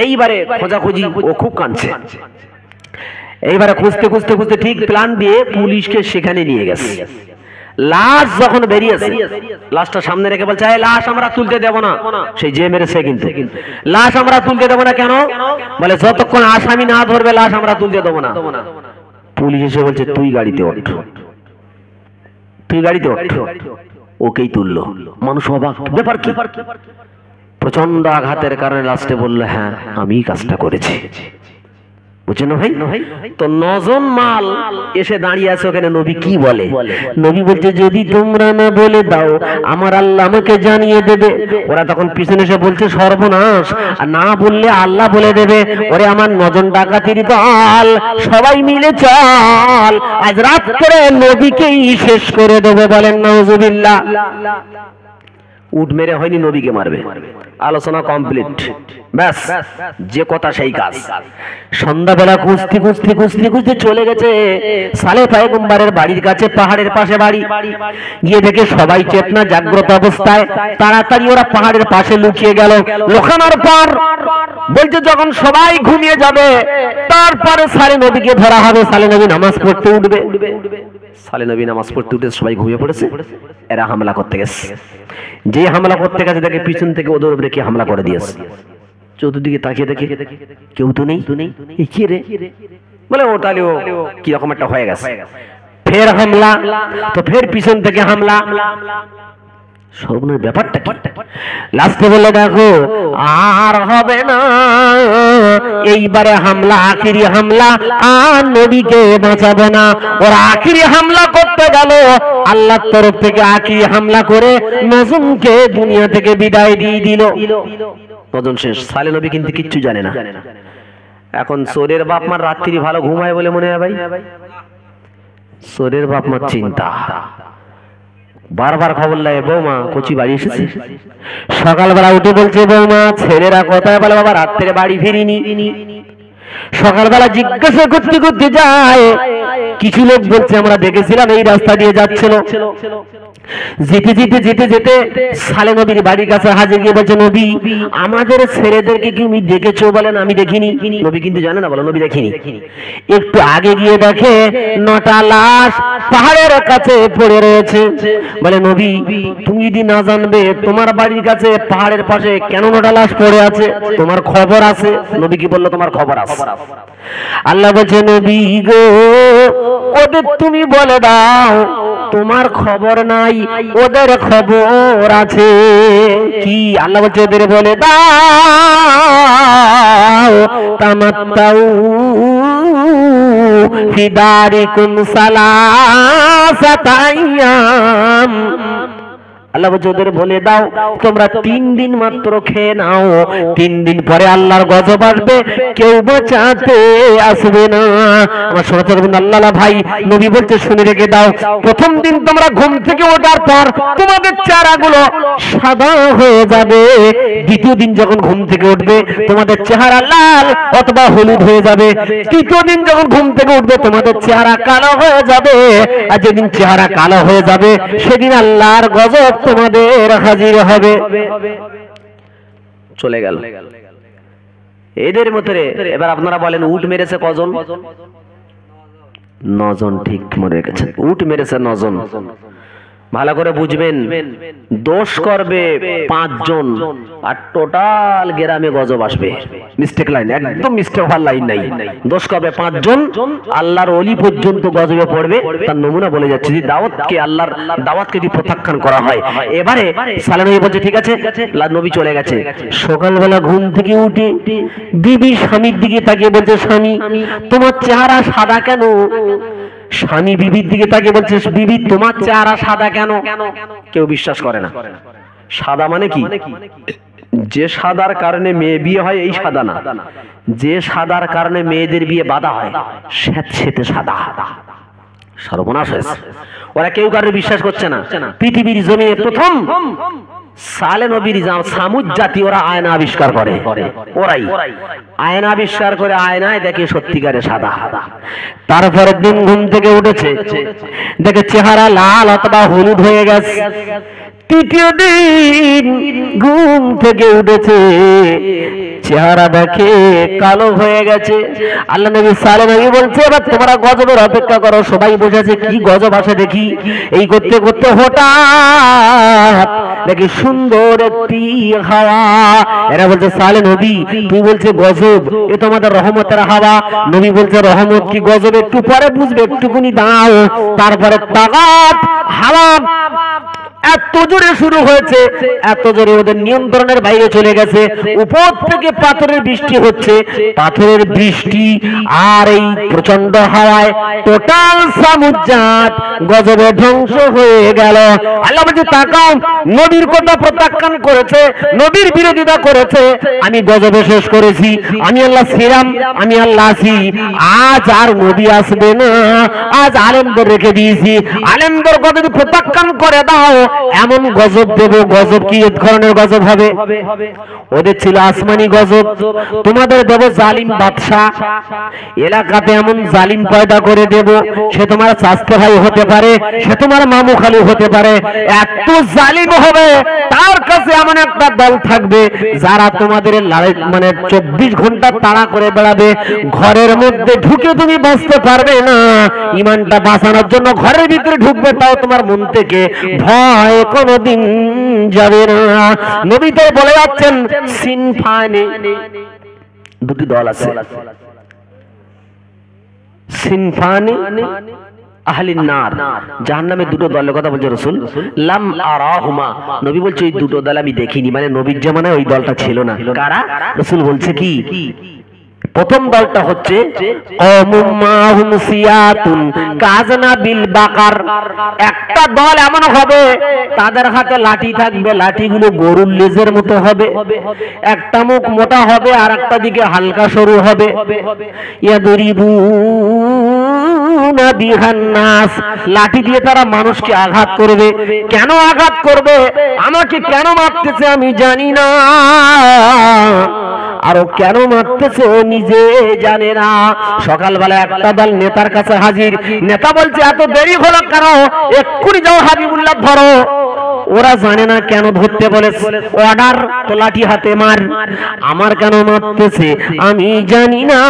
এইবারে খোঁজাখুঁজি, ও খুব কাঁদছে। এইবারে খুঁজতে খুঁজতে খুঁজতে ঠিক প্ল্যান দিয়ে পুলিশকে সেখানে নিয়ে গেছে। লাশ যখন বেরিয়েছে, লাশটা সামনে রেখে বলছে এই লাশ আমরা তুলতে দেব না। সেই যে মেরেছে কিন্তু, লাশ আমরা তুলতে দেব না। কেন? বলে যতক্ষণ আসামি না ধরবে লাশ আমরা তুলতে দেব না। পুলিশ এসে বলছে তুই গাড়িতে ওঠ, তুই গাড়িতে ওঠ। ওকেই তুললো। মানুষ অবাক, ব্যাপার কি? প্রচন্ড আঘাতের কারণে লাস্টে বললো হ্যাঁ আমি কাজটা করেছি। বুঝছেন ভাই? তো 9 জন মাল এসে দাঁড়িয়ে আছে ওখানে। নবী কি বলে? নবী বলছে যদি তোমরা না বলে দাও আমার আল্লাহ আমাকে জানিয়ে দেবে। ওরা তখন পিছনে এসে বলছে সর্বনাশ, আর না বললে আল্লাহ বলে দেবে। ওরে আমার 9 জন ডাকাতির দল, সবাই মিলে চল, আজ রাত করে নবীকেই শেষ করে দেবে। বলেন নাউজুবিল্লাহ। উট মেরে হয়নি, নবীকে মারবে। আলোচনা কমপ্লিট, ব্যাস যে কথা সেই কাজ। সন্ধ্যাবেলা খুঁজতে খুঁজতে খুঁজতে খুঁজতে চলে গেছে সালে পয়গম্বরের বাড়ির কাছে, পাহাড়ের পাশে বাড়ি। গিয়ে দেখে সবাই চেতনা জাগ্রত অবস্থায়। তাড়াতাড়ি ওরা পাহাড়ের পাশে লুকিয়ে গেল। লুকানোর পর বলছে যখন সবাই ঘুমিয়ে যাবে তারপরে সালে নবীকে ধরা হবে। সালে নবী নামাজ পড়তে উঠবে। সালে নবী নামাজ পড়তে উঠে সবাই ঘুমিয়ে পড়েছে। এরা হামলা করতে গেছে। যে হামলা করতে গেছে দেখে পিছন থেকে ওদের উপরে কি হামলা করে দিয়েছে। চতুর্দিকে তাকিয়ে দেখে কেউ তো নেই। কি রে? বলে ওটালেও কি রকম একটা হয়ে গেছে। ফের হামলা, তো ফের পিছন থেকে হামলা। সর্বনাশ, ব্যাপারটা কি? লাস্টে বলে দেখো আর হবে না, এইবারে হামলা আখিরি হামলা, আর নবীকে বাঁচাবে না। ওরা আখিরি হামলা করতে গেল, আল্লাহর তরফ থেকে আখিরি হামলা করে নজরুলকে দুনিয়া থেকে বিদায় দিয়ে দিল। নজন শেষ। সালে নবী কিন্তু কিচ্ছু জানে না। এখন চোরের বাপ মার রাত্রি ভালো ঘুমায় বলে মনে হয় ভাই? চোরের বাপ মার চিন্তা, বারবার খবর লাগে বৌমা কচি বাড়ি এসেছে। সকালবেলা উঠে বলছে বৌমা ছেলেরা কোথায়? বলে বাবা রাত্রে বাড়ি ফিরিনি। সকালবেলা জিজ্ঞাসা করতে করতে যায়, কিছু লোক বলছে আমরা দেখেছিলাম এই রাস্তা দিয়ে যাচ্ছিল। যেতে যেতে যেতে যেতে সালে নবীর বাড়ির কাছে হাজির গিয়ে বলছে নবী আমাদের ছেলেদেরকে কি তুমি দেখেছো? বলেন আমি দেখিনি। নবী কিন্তু জানে না, বলো নবী দেখিনি। একটু আগে গিয়ে দেখে 9টা লাশ পাহাড়ের কাছে পড়ে রয়েছে। বলে নবী তুমি যদি না জানবে তোমার বাড়ির কাছে পাহাড়ের পাশে কেন 9টা লাশ পড়ে আছে? তোমার খবর আছে? নবী কি বললো তোমার খবর আছে? আল্লাহ বলছে নবী গো ওদের তুমি বলে দাও তোমার খবর নাই, ওদের খবর আছে। কি? আল্লাহ বলছে ওদের বলে দাও তামাত্তাউ ফি দারিকুম সালাসাতা আইয়াম। আল্লাহ বলছে ওদের বলে দাও তোমরা 3 দিন মাত্র খেয়ে নাও, 3 দিন পরে আল্লাহর গজব আসবে, কেউ বাঁচাতে আসবে না। আমার শোনাতে বলুন আল্লাহ ভাই, নবী বলছে শুনে রেখে দাও, প্রথম দিন তোমরা ঘুম থেকে ওঠার পর তোমাদের চেহারাগুলো সাদা হয়ে যাবে। দ্বিতীয় দিন যখন ঘুম থেকে উঠবে তোমাদের চেহারা লাল অথবা হলুদ হয়ে যাবে। তৃতীয় দিন যখন ঘুম থেকে উঠবে তোমাদের চেহারা কালো হয়ে যাবে। আর যেদিন চেহারা কালো হয়ে যাবে সেদিন আল্লাহর গজব তোমাদের হাজির হবে। চলে গেল। এদের মধ্যে এবার আপনারা বলেন উট মেরেছে কজন? 9 জন। ঠিক মনে রেখেছেন, উট মেরেছে 9 জন। ভালো করে বুঝবেন, দোষ করবে 5 জন আর টোটাল গ্রামে গজব আসবে। মিস্টেক লাইন, একদম মিস্টেক হওয়ার লাইন নাই। দোষ করবে 5 জন, আল্লাহর ওলি পর্যন্ত গজবে পড়বে। তার নমুনা বলে যাচ্ছে যে দাওয়াতকে, আল্লাহর দাওয়াতকে যদি প্রত্যাখ্যান করা হয়। এবারে সালে নবী বলছে ঠিক আছে, নবী চলে গেছে। সকালবেলা ঘুম থেকে উঠে বিবি স্বামীর দিকে তাকিয়ে বলছে স্বামী তোমার চেহারা সাদা কেন? স্বামী বিবির দিকে তাকিয়ে বলছে বিবি তোমার চেহারা সাদা কেন? কেউ বিশ্বাস করে না। সাদা মানে কি? যে সাদার কারণে মেয়ে বিয়ে হয় এই সাদা না, যে সাদার কারণে মেয়েদের বিয়ে বাধা হয় সেতে সাদা। সর্বনাশ হয়েছে। ওরা কেউ কারো বিশ্বাস করছে না। পৃথিবীর জমিনে প্রথম সালে নবীর সামুদ জাতি ওরা আয়না আবিষ্কার করে। ওরাই আয়না আবিষ্কার করে আয়নায় দেখে সত্যিকারে সাদা। তারপরে দিন ঘুম থেকে উঠেছে, দেখে চেহারা লাল অথবা হলুদ হয়ে গেছে। তৃতীয় দিন ঘুম থেকে উঠেছে, চেহারা দেখে কালো হয়ে গেছে। আল্লাহ নবী সালে নবী বলছে এবার তোমরা গজবের অপেক্ষা করো। সবাই বসেছে কি গজব আসে দেখি। এই করতে করতে হঠাৎ দেখি সুন্দর একটি হাওয়া। এরা বলছে সালে নবী তুই বলছে গজব, এ তো আমাদের রহমতের হাওয়া। নবী বলছে রহমত কি গজব একটু পরে বুঝবে, একটুকুনি দাও। তারপরে তাগাত হাওয়া এত জোরে শুরু হয়েছে, এত জোরে ওদের নিয়ন্ত্রণের বাইরে চলে গেছে। উপর থেকে পাথরের বৃষ্টি হচ্ছে, পাথরের বৃষ্টি আর এই প্রচন্ড হাওয়ায় টোটাল সামুদ জাত গজবে ধ্বংস হয়ে গেল। আল্লাহ বলছে তাকাও, নবীর কথা প্রত্যাখ্যান করেছে, নবীর বিরোধিতা করেছে, আমি গজবে শেষ করেছি। আমি আল্লাহ ছিলাম, আমি আল্লাহ আছি। আজ আর নবী আসবে না, আজ আলেমদের রেখে দিয়েছি। আলেমদের কথা যদি প্রত্যাখ্যান করে দাও এমন গজব দেব। গজব কি ধরনের গজব হবে? ওদের ছিল আসমানি গজব, তোমাদের দেব জালিম বাদশা। এলাকাতে এমন জালিম পয়দা করে দেব, সে তোমার চাচতো ভাই হতে পারে, সে তোমার মামু খালু হতে পারে। এত জালিম হবে, তার কাছে এমন একটা দল থাকবে যারা তোমাদের মানে 24 ঘন্টা তাড়া করে বেড়াবে। ঘরের মধ্যে ঢুকে তুমি বাঁচতে পারবে না। ইমানটা বাঁচানোর জন্য ঘরের ভিতরে ঢুকবে, তাও তোমার মন থেকে ভয় কোনদিন যাবে না। নবী তো বলে যাচ্ছেন সিনফানি, দুটি দল আছে, সিনফানি আহলিন নার, জাহান্নামে দুটো দলের কথা বলছে রাসূল। লাম আরাহুমা, নবী বলছে এই দুটো দল আমি দেখিনি, মানে নবীর জামানায় ওই দলটা ছিল না। কারা? রাসূল বলছে কি প্রথম দলটা হচ্ছে কওমুম মাহুম সিয়াতুন কাযনাবিল বাকার। একটা দল এমন হবে তাদের হাতে লাঠি থাকবে, লাঠিগুলো গরুর লেজের মতো হবে, একটা মুখ মোটা হবে আর একটা দিকে হালকা সরু হবে। ইয়াদরিবুনা বিহান নাস, লাঠি দিয়ে তারা মানুষকে আঘাত করবে। কেন আঘাত করবে? আমাকে কেন মারতেছে আমি জানি না, আর ও কেন মারতেছে ও নিজে জানে না। সকালবেলা একটা দল নেতার কাছে হাজির, নেতা বলছে এত দেরি হলো কেন, এক্ষুনি যাও হাবিবুল্লাহ ধরো। ওরা জানে না কেন ধরতে বলেছে, অর্ডার তো লাঠি হাতে মার। আমার কেন মারতেছে আমি জানি না,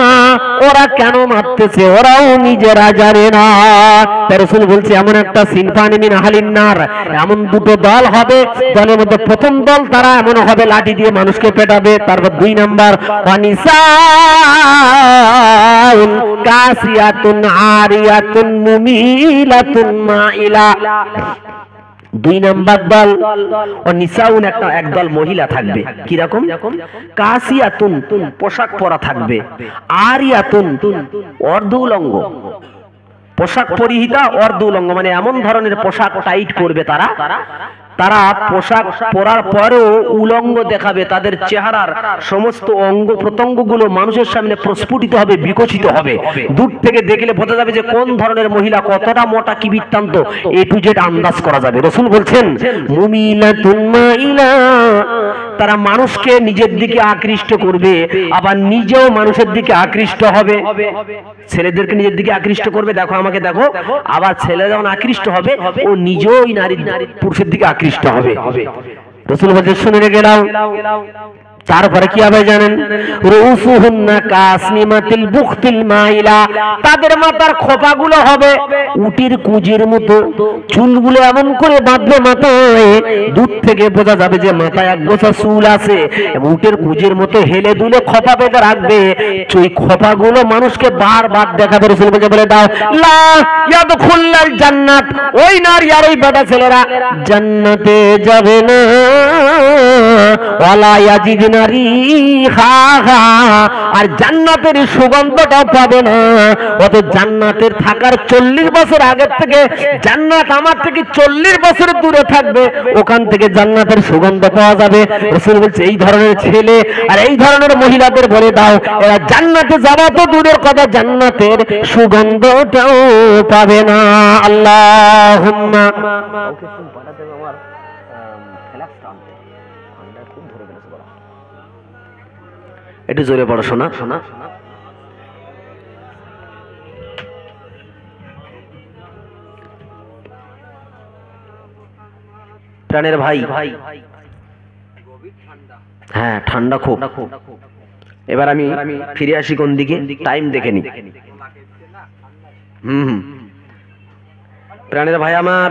ওরা কেন মারতেছে ওরাও নিজেরা জানে না। তাই রাসূল বলছে এমন একটা সিনফানি মিন আহলিন নার, এমন দুটো দল হবে, দলের মধ্যে প্রথম দল তারা এমন হবে লাঠি দিয়ে মানুষকে পেটাবে। তারপর 2 নাম্বার ওয়ানিসাউন কাসিয়াতুন আরিয়াতুন মুমিলাতুন মাইলা। 2 নাম্বার দল ও নিসাউন, একটা একদল মহিলা থাকবে, কি রকম? কাসিয়াতুন, পোশাক পরা থাকবে, আরিয়াতুন, অর্ধ উলঙ্গ, পোশাক পরিহিতা অর্ধ উলঙ্গ, মানে এমন ধরনের পোশাক টাইট করবে তারা, তারা পোশাক পরার পরেও উলঙ্গ দেখাবে। তাদের চেহারার সমস্ত অঙ্গ প্রত্যঙ্গগুলো মানুষের সামনে প্রস্ফুটিত হবে, বিকশিত হবে। দূর থেকে দেখলে বোঝা যাবে যে কোন ধরনের মহিলা, কতটা মোটা, কি বৃত্তান্ত, এ টু জেড আন্দাজ করা যাবে। রাসূল বলছেন মুমিলাতুন মাইলা, তারা মানুষকে নিজের দিকে আকৃষ্ট করবে, আবার নিজেও মানুষের দিকে আকৃষ্ট হবে। ছেলেদেরকে নিজের দিকে আকৃষ্ট করবে, দেখো আমাকে দেখো, আবার ছেলে যখন আকৃষ্ট হবে ও নিজেও নারী পুরুষের দিকে আকৃষ্ট হবে। রাসূল বলেন শুনে গেলাম। তারপরে কি হবে জানেন? রুসুহুন্না কাসনিমাতিল বুখতিল মাইলা, তাদের মাথার খোপাগুলো হবে উটির কুজির মতো, চুলগুলো এমন করে বাঁধবে মাথায়, দূর থেকে বোঝা যাবে যে মাথায় এক গোছা চুল আছে, এবং উটের কুজির মতো হেলে দুলে খোপা বেঁধে রাখবে। ওই খোপাগুলো মানুষকে বারবার দেখাবে। রাসূল বলে দাও লা ইয়াদখুলুল জান্নাত, ওই নারী আর ওই বেটা ছেলেরা জান্নাতে যাবে না। ওয়ালা ইয়াজিদুনা রিহা, আর জান্নাতের সুগন্ধটাও পাবে না। অত জান্নাতের থাকার 40 বছর আগের থেকে জান্নাত আমার থেকে 40 বছর দূরে থাকবে, ওখান থেকে জান্নাতের সুগন্ধ পাওয়া যাবে। রাসূল বলছে এই ধরনের ছেলে আর এই ধরনের মহিলাদের বলে দাও, এরা জান্নাতে যাওয়া তো দূরের কথা, জান্নাতের সুগন্ধটাও পাবে না। আল্লাহুম্মা একটু জোরে পড়ো শোনা। প্রাণের ভাই, হ্যাঁ ঠান্ডা খুব। এবার আমি ফিরে আসি কোন দিকে, টাইম দেখে নি। প্রাণের ভাই আমার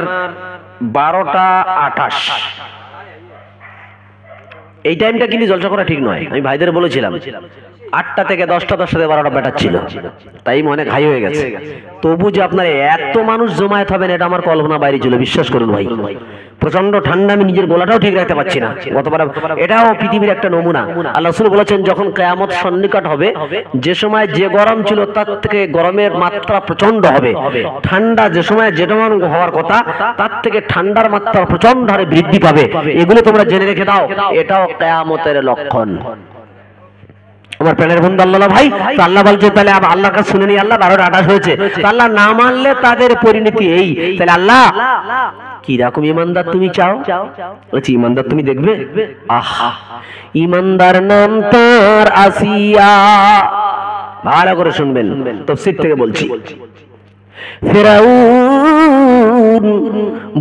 12টা 28, এই টাইমটা কিন্তু জলসা করা ঠিক নয়। আমি ভাইদের বলেছিলাম 8টা থেকে 10টা, 10টা থেকে 12টা ব্যাটার ছিল, তাই মনে ঘাই হয়ে গেছে। তবু যে আপনার এত মানুষ জমায়েত হবেন এটা আমার কল্পনা বাইরে ছিল, বিশ্বাস করুন ভাই। প্রচন্ড ঠান্ডা, আমি নিজের গলাটাও ঠিক রাখতে পারছি না। এটাও পৃথিবীর একটা নমুনা। আল্লাহ রাসূল বলেছেন যখন কিয়ামত সন্নিকট হবে, যে সময় যে গরম ছিল তার থেকে গরমের মাত্রা প্রচন্ড হবে, ঠান্ডা যে সময় যেটা হওয়ার কথা তার থেকে ঠান্ডার মাত্রা প্রচন্ড হারে বৃদ্ধি পাবে। এগুলো তোমরা জেনে রেখে দাও, এটাও কিয়ামতের লক্ষণ। আমার প্রাণের বন্ধু আল্লাহ ভাই, আল্লাহ বলছে তাহলে আল্লাহর কাছে শুনে নি, আল্লাহ 12টা 28 হয়েছে, আল্লাহ না মানলে তাদের পরিণতি এই। তাহলে আল্লাহ কি রকম ইমানদার তুমি চাও? বলছি ইমানদার তুমি দেখবে। আহা, ইমানদার নাম তার আসিয়া। ভালো করে শুনবেন, তাফসীর থেকে বলছি। ফেরাউন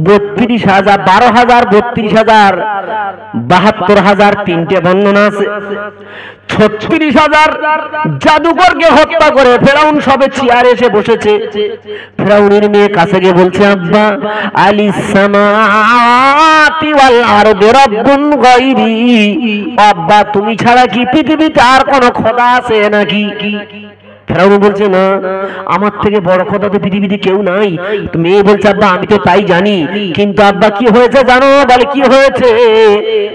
32,000, 12,000, 32,000, 72,000, 3টে বর্ণনা আছে। 36,000 জাদুকরকে হত্যা করে ফেরাউন সবে চেয়ারে এসে বসেছে। ফেরাউনের মেয়ে কাছে গিয়ে বলছে আব্বা আলিস সামাওয়াতি ওয়াল আরদি রাব্বুন গায়রি, আব্বা তুমি ছাড়া কি পৃথিবীতে আর কোনো খোদা আছে নাকি? ফেরাউন বলছে না, আমার থেকে বড় খোদা তো পৃথিবীতে কেউ নাই। মেয়ে বলছে আব্বা আমি তো তাই জানি, কিন্তু আব্বা কি হয়েছে জানো? বলে কি হয়েছে?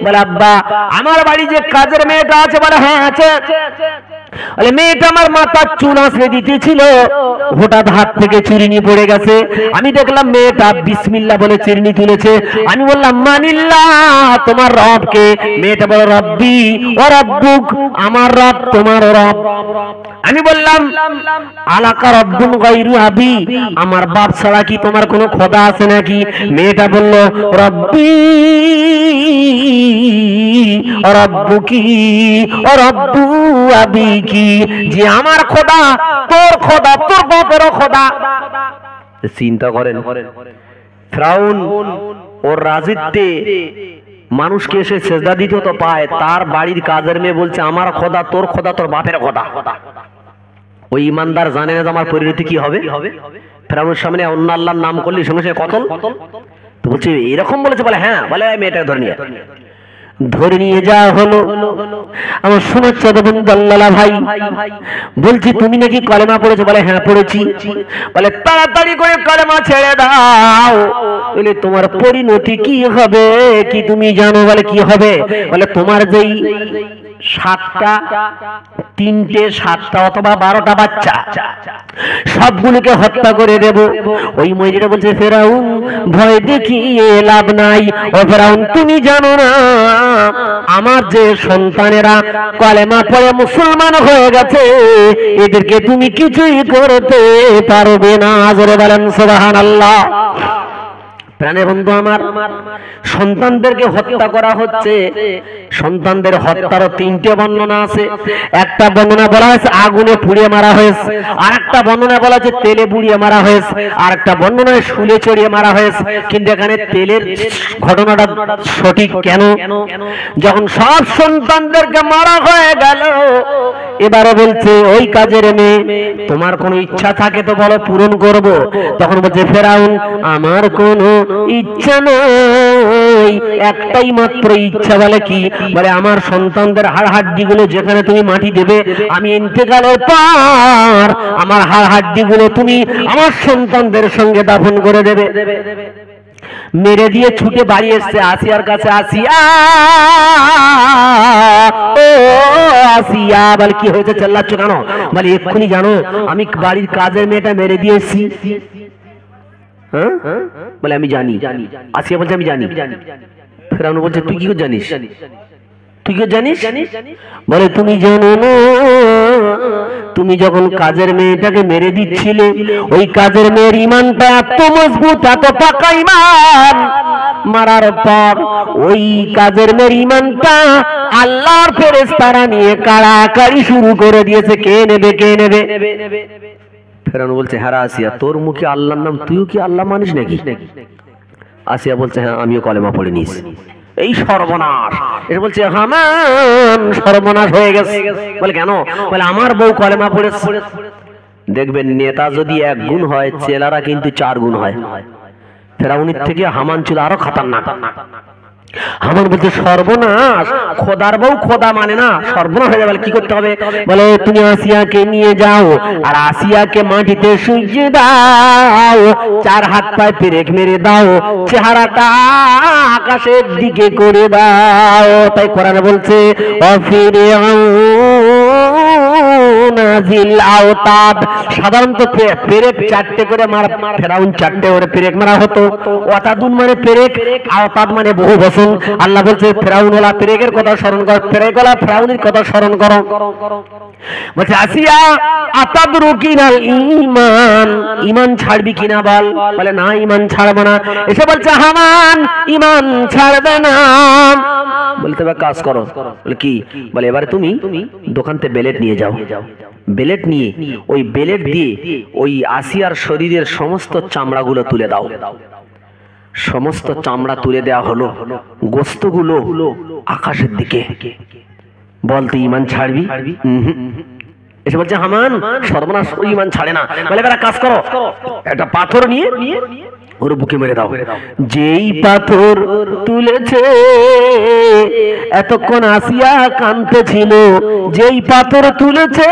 বলে আব্বা আমার বাড়ি যে কাজের মেয়েটা আছে, বলে হ্যাঁ আছে। বলে মেয়েটা আমার মাথার চুল আঁচড়ে দিতেছিল, হঠাৎ হাত থেকে চিরুনি পড়ে গেছে। আমি দেখলাম মেয়েটা বিসমিল্লাহ বলে চিরুনি তুলেছে। আমি বললাম মানিল্লাহ, তোমার রবকে? মেয়েটা বলে রব্বি ও রব্বুক, আমার রব তোমার রব। আমি বললাম আলাকা রব্বুন গায়রু আবি, আমার বাপ ছাড়া কি তোমার কোনো খোদা আছে নাকি? মেয়েটা বলল রব্বি ও রব্বুকি ও রব্বু আবিকি, যে আমার খোদা তোর খোদা, তোর বাপেরও খোদা। চিন্তা করেন, ফিরআউন ওর রাজত্বে মানুষকে এসে সেজদা দিতে তো পায়, তার বাড়ির কাজের মেয়ে বলছে আমার খোদা তোর খোদা, তোর বাপের খোদা। ওই ইমানদার জানে না আমার পরিণতি কি হবে। ফিরআউনের সামনে অন্য আল্লাহর নাম করলে সঙ্গে সঙ্গে কতল। তো বলছে এরকম বলেছে? বলে হ্যাঁ। বলে মেয়েটাকে ধরে নিয়ে যাওয়া হলো। আমার শোনাচ্ছ বন্ধু আল্লাহ ভাই, বলছি তুমি নাকি কলেমা পড়েছো? বলে হ্যাঁ পড়েছি। বলে তাড়াতাড়ি করে কলেমা ছেড়ে দাও। বলে তোমার পরিণতি কি হবে কি তুমি জানো? বলে কি হবে? বলে তোমার যেই 7টা 3টে 7টা অথবা 12টা বাচ্চা, সবগুলোকে হত্যা করে দেব। ওই মহিলাটা বলছে ফেরাউন ভয় দেখিয়ে লাভ নাই। ও ফেরাউন তুমি জানো না আমার যে সন্তানেরা কলেমা পড়ে মুসলমান হয়ে গেছে, এদেরকে তুমি কিছুই করতে পারবে না। জোরে বলেন সুবহানাল্লাহ। প্রাণের বন্ধু আমার, সন্তানদেরকে হত্যা করা হচ্ছে। সন্তানদের হত্যারও 3টে বর্ণনা আছে। একটা বর্ণনা বলা হয়েছে আগুনে পুড়িয়ে মারা হয়েছে, আর একটা বর্ণনা বলা হয়েছে তেলে বুড়িয়ে মারা হয়েছে, আর একটা বর্ণনায় শুলে চড়িয়ে মারা হয়েছে। কিন্তু এখানে তেলের ঘটনাটা সঠিক কেন? যখন সব সন্তানদেরকে মারা হয়ে গেল, এবারে বলছে ওই কাজের মেয়ে তোমার কোনো ইচ্ছা থাকে তো বলো পূরণ করব। তখন বলছে ফেরাউন আমার কোনো ইচ্ছা নেই, একটাই মাত্র ইচ্ছা। বলে কি? বলে আমার সন্তানদের হাড় হাড্ডি গুলো যেখানে তুমি মাটি দেবে, আমি ইন্তেকালের পর আমার হাড় হাড্ডি গুলো তুমি আমার সন্তানদের সঙ্গে দাফন করে দেবে। মেরে দিয়ে ছুটে বাড়ি এসছে আসিয়ার কাছে। আসিয়া ও আসিয়া। বলে কি হয়েছে চেল্লাচ্ছ কেন? বলে এক্ষুনি জানো আমি বাড়ির কাজের মেয়েটা মেরে দিয়েছি। হ্যাঁ বলে আমি জানি। আসিয়া বলছে আমি জানি। ফেরাউন বলছে তুই কি করে জানিস? তুই কি জানিস? বলে তুমি জানো না, তুমি যখন কাজের মেয়েটাকে মেরে দিচ্ছিলে, ওই কাজের মেয়ের ইমানটা এত মজবুত, এত পাকা ইমান, মারার পর ওই কাজের মেয়ের ইমানটা আল্লাহর ফেরেশতারা নিয়ে কাড়াকাড়ি শুরু করে দিয়েছে, কে নেবে কে নেবে। ফেরাউন বলছে হ্যাঁ আসিয়া তোর মুখে আল্লাহর নাম, তুইও কি আল্লাহ মানিস নাকি? আসিয়া বলছে হ্যাঁ আমিও কলেমা পড়ে নিয়েছি। এই সর্বনাশ। এটা বলছে হামান সর্বনাশ হয়ে গেছে। বলে কেন? বলে আমার বউ কলেমা পড়েছে। দেখবেন নেতা যদি 1 গুণ হয়, চেলারা কিন্তু 4 গুণ হয়। ফেরাউনের থেকে হামান ছিল আরো খতরনাক। হামান বলছে সর্বনাশ, খোদার বউ খোদা মানে না, সর্বনাশ হয়ে যাবে। কি করতে হবে? বলে তুমি আসিয়াকে নিয়ে যাও আর আসিয়াকে মাটিতে শুইয়ে দাও, 4 হাত পায়ে পেরেক মেরে দাও, চেহারাটা আকাশের দিকে করে দাও। তাই কোরআনে বলছে অফিরে সাধারণত পেরেক 4টে করে মারা, ফেরাউন 4টে করে পেরেক মারা হতো। ওয়াতাদুন মানে পেরেক, আওতাদ মানে বহু বচন। আল্লাহ বলছে ফেরাউন ওলা পেরেকের কথা স্মরণ কর, পেরেক ওলা ফেরাউনের কথা স্মরণ করো। বলছে আসিয়া আতাদরুকিনাল ঈমান, ঈমান ছাড়বি কিনা বল। বলে না ঈমান ছাড়বো না। এসে বলছে হামান ঈমান ছাড়বে না। বলতে হবে কাজ করো। বলে কি? বলে এবারে তুমি দোকান থেকে বেলেট নিয়ে যাও। বেলেট নিয়ে ওই বেলেট দিয়ে ওই আসিয়ার শরীরের সমস্ত চামড়াগুলো তুলে দাও। সমস্ত চামড়া তুলে দেওয়া হলো, গোস্তগুলো আকাশের দিকে। বলতে ঈমান ছাড়বি? এসে বলছে হামান সর্বনাশ, ওই ঈমান ছাড়ে না। বলে এবার কাজ করো, একটা পাথর নিয়ে ওর বুকে মেরে দাও। যেই পাথর তুলেছে, এতক্ষণ আসিয়া কাঁদতে ছিল, যেই পাথর তুলেছে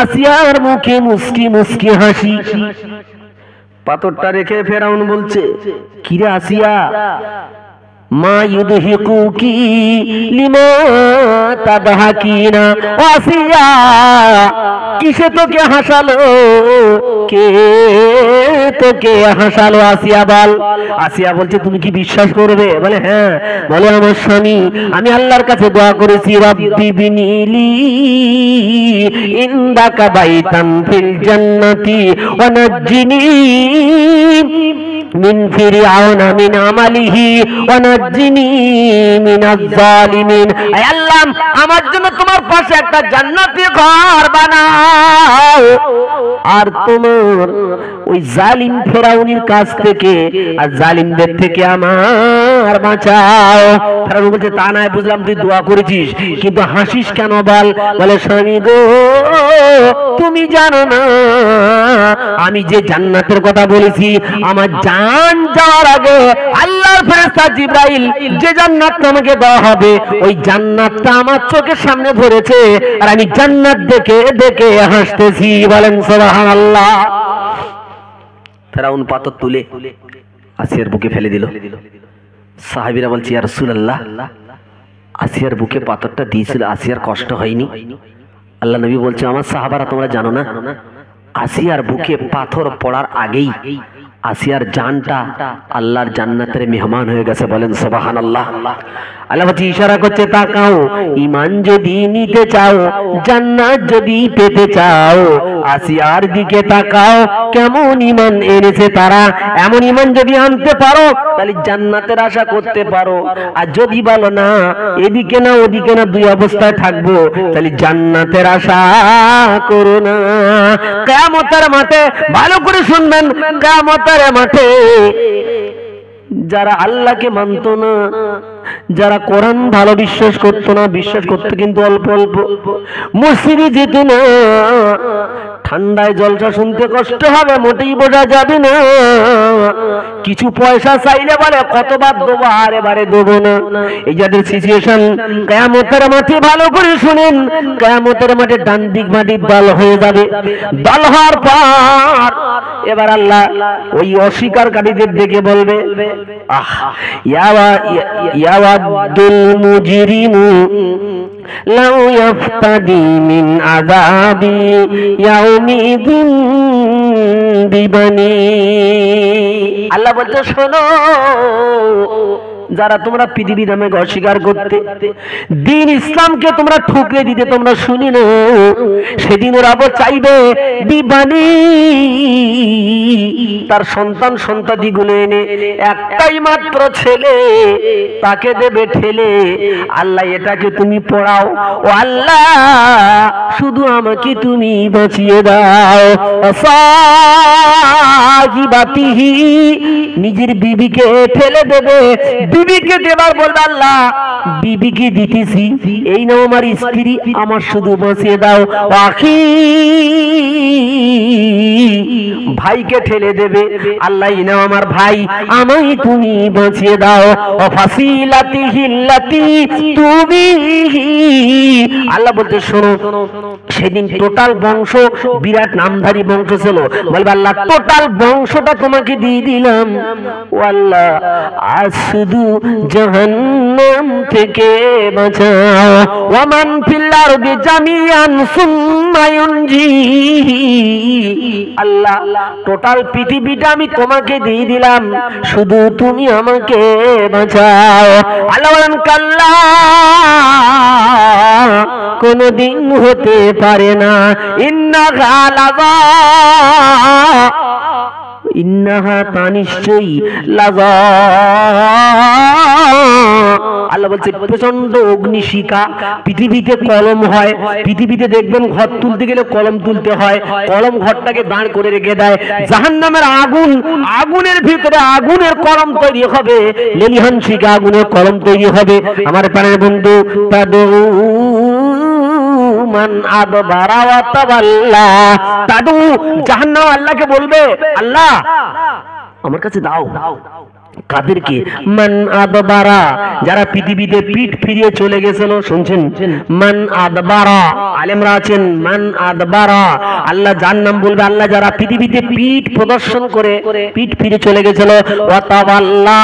আসিয়ার মুখে মুস্কি মুস্কি হাসি। পাথরটা রেখে ফেরাউন বলছে কিরে আসিয়া, মা ইউদহিকুকি লিমা তাদহাকিনা আসিয়া, কিসে তোকে হাসালো, কে তোকে হাসালো? আসিয়া বল। আসিয়া বলছে তুমি কি বিশ্বাস করবে? বলে হ্যাঁ। বলে আমার স্বামী, আমি আল্লাহর কাছে দোয়া করেছি, রব্বি বিনিলি ইনদাকা বাইতান ফিল জান্নাতি ওয়া নাজ্জিনি মিন ফিরআউনা মিন আমালিহি ওয়া নাজ্জিনি মিনাজ জালিমিন। হে আল্লাহ, আমার জন্য তোমার পাশে একটা জান্নাতি ঘর বানাও, আর তোমার ওই জালিম ফেরাউনের কাছ থেকে আর জালিমদের থেকে আমার বাঁচাও। ফেরাউন বলছে তা নয় বুঝলাম, তুই দোয়া করেছিস, কিন্তু হাসিস কেন বল? বলে স্বামী গো, তুমি জানো না আমি যে জান্নাতের কথা বলেছি, আমার জান যাওয়ার আগে আল্লাহর ফেরেশতা জিবরাইল যে জান্নাতটা আমাকে দেওয়া হবে, ওই জান্নাতটা আমার চোখের সামনে ধরেছে, আর আমি জান্নাত দেখে দেখে হাসতেছি। বলেন সুবহানাল্লাহ। ফেরাউন পাথর তুলে আসিয়ার বুকে ফেলে দিল। সাহাবীরা বলছে ইয়া রাসূলুল্লাহ, আসিয়ার বুকে পাথরটা দিয়েছিল, আসিয়ার কষ্ট হয়নি? আল্লাহ নবী বলছে আমার সাহাবারা তোমরা জানো না, আসিয়ার বুকে পাথর পড়ার আগেই আসিয়ার জানটা আল্লাহর জান্নাতের মেহমান হয়ে গেছে। বলেন সুবহানাল্লাহ। আল্লাহ বলছে ইশারা করছে তাকাও, ঈমান যদি নিতে চাও, জান্নাত যদি পেতে চাও, আসিয়ার দিকে তাকাও, কেমন ঈমান এনেছে তারা। এমন ঈমান যদি আনতে পারো তাহলে জান্নাতের আশা করতে পারো, আর যদি বলো না এদিকে না ওদিকে না, দুই অবস্থায় থাকবো, তাহলে জান্নাতের আশা করো না। কিয়ামতের মাঠে ভালো করে শুনবেন, কিয়ামতের মাঠে যারা আল্লাহকে মানত না, যারা কোরআন ভালো বিশ্বাস করতো না, বিশ্বাস করতে কিন্তু অল্প অল্প, মসজিদে যেত না, ঠান্ডায় জলসা শুনতে কষ্ট হবে, মোটেই বোঝা যাবে না, কিছু পয়সা চাইলে বলে কতবার দেবো, আর এবারে দেবো না। এই যাদের সিচুয়েশন, কিয়ামতের মাঠে ভালো করে শুনেন, কিয়ামতের মাঠে ডান দিক বাঁ দিক দল হয়ে যাবে। দল হওয়ার পর এবার আল্লাহ ওই অস্বীকারীদের দেখে বলবে আহ ইয়াওয়াদুল মুজরিমু লাউ ইয়াফতাদি মিন আযাবি ইয়াউমিদিন বিবানি। আল্লাহ বলতে শোনো, যারা তোমরা পৃথিবীর নামে অস্বীকার করতে, দিন ইসলামকে তোমরা ঠুকরে দিতে তোমরা শুনি না, সেদিন ওরা চাইবে দিবানি, তার সন্তান সন্ততি গুলো এনে একটাই মাত্র ছেলে তাকে দেবে ঠেলে, আল্লাহ এটাকে তুমি পড়াও, ও আল্লাহ শুধু আমাকে তুমি বাঁচিয়ে দাও। সাহিবাতিহি, নিজের বিবিকে ঠেলে দেবে, বিবিকে দেবার বলবে আল্লাহ বিবিকে দিতেছি, এই নাও আমার স্ত্রী, আমার শুধু বাঁচিয়ে দাও। আখি, ভাইকে ঠেলে দেবে, আল্লাহ এই নাও আমার ভাই, আমায় তুমি বাঁচিয়ে দাও। ফাসিলাতিহি আল্লাতী তুবিহি, আল্লাহ বলতে শোনো, সেদিন টোটাল বংশ, বিরাট নামধারী বংশ ছিল, বলবে আল্লাহ টোটাল বংশটা তোমাকে দিয়ে দিলাম, ও আল্লাহ আজ শুধু জাহান্নাম থেকে বাঁচাও। ওয়ামান ফিল আরদি জামিআন সুম্মা ইউনজিহি, আল্লাহ টোটাল পৃথিবীটা আমি তোমাকে দিয়ে দিলাম, শুধু তুমি আমাকে বাঁচাও। আল্লাহ বলেন কাল্লা, কোনদিন হতে পারে না, ইন্নাহা লাযা, ইন্নাহা তা নিশ্চয়ই লাযা, আল্লাহ বলছে প্রচন্ড অগ্নিশিখা। পৃথিবীতে কলম হয়, পৃথিবীতে দেখবেন ঘর তুলতে গেলে কলম তুলতে হয়, কলম ঘরটাকে দাঁড় করে রেখে দেয়। জাহান্নামের আগুন, আগুনের ভিতরে আগুনের কলম তৈরি হবে, লেলিহান শিখা আগুনের কলম তৈরি হবে। আমার প্রাণের বন্ধু, তাদু মান আদবারা ওয়া তাওয়াল্লা, তাদু জাহান্নাম আল্লাহকে বলবে আল্লাহ আমার কাছে দাও, কাদেরকে? মান আদবারা, যারা পৃথিবীতে পিঠ ফিরিয়ে চলে গেছিল। শুনছেন? মান আদবারা, আলেমরা আছেন। মান আদবারা, আল্লাহ যার নাম বলবে, আল্লাহ যারা পৃথিবীতে পিঠ প্রদর্শন করে পিঠ ফিরে চলে গেছিল। ওয়াতাওয়াল্লা,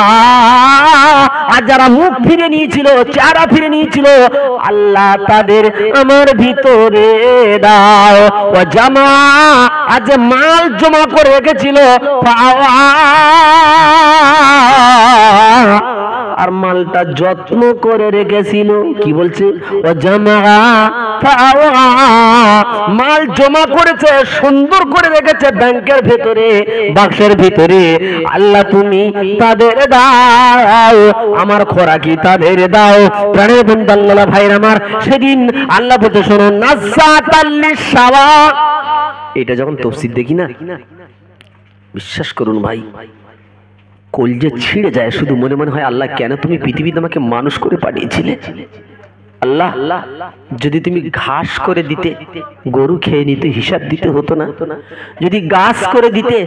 আর যারা মুখ ফিরে নিয়েছিল, চেহারা ফিরে নিয়েছিল, আল্লাহ তাদের আমার ভিতরে দাও। ও জামা, আজ মাল জমা করে রেখেছিল, আর মালটা যত্ন করে রেখেছিল। কি বলছে? ও জামা, মাল জমা করেছে, সুন্দর করে রেখেছে ব্যাংকের ভেতরে, বাক্সের ভিতরে। আল্লাহ তুমি তাদের দাও, আমার খোরাকি তাদের দাও। প্রাণের বন্ধু আল্লাহ ভাইরা আমার, সেদিন আল্লাহ বলতে শোনো, নাসাতাল্লিশাওয়া। এটা যখন তাফসীর দেখি না, বিশ্বাস করুন ভাই, কলজে ছিঁড়ে যায়। শুধু মনে মনে হয়, আল্লাহ কেন তুমি পৃথিবীতে আমাকে মানুষ করে পাঠিয়েছিলে? আল্লাহ, যদি তুমি ঘাস করে দিতে, গরু খেয়ে নিতে, হিসাব দিতে হতো না? যদি গাছ করে দিতে,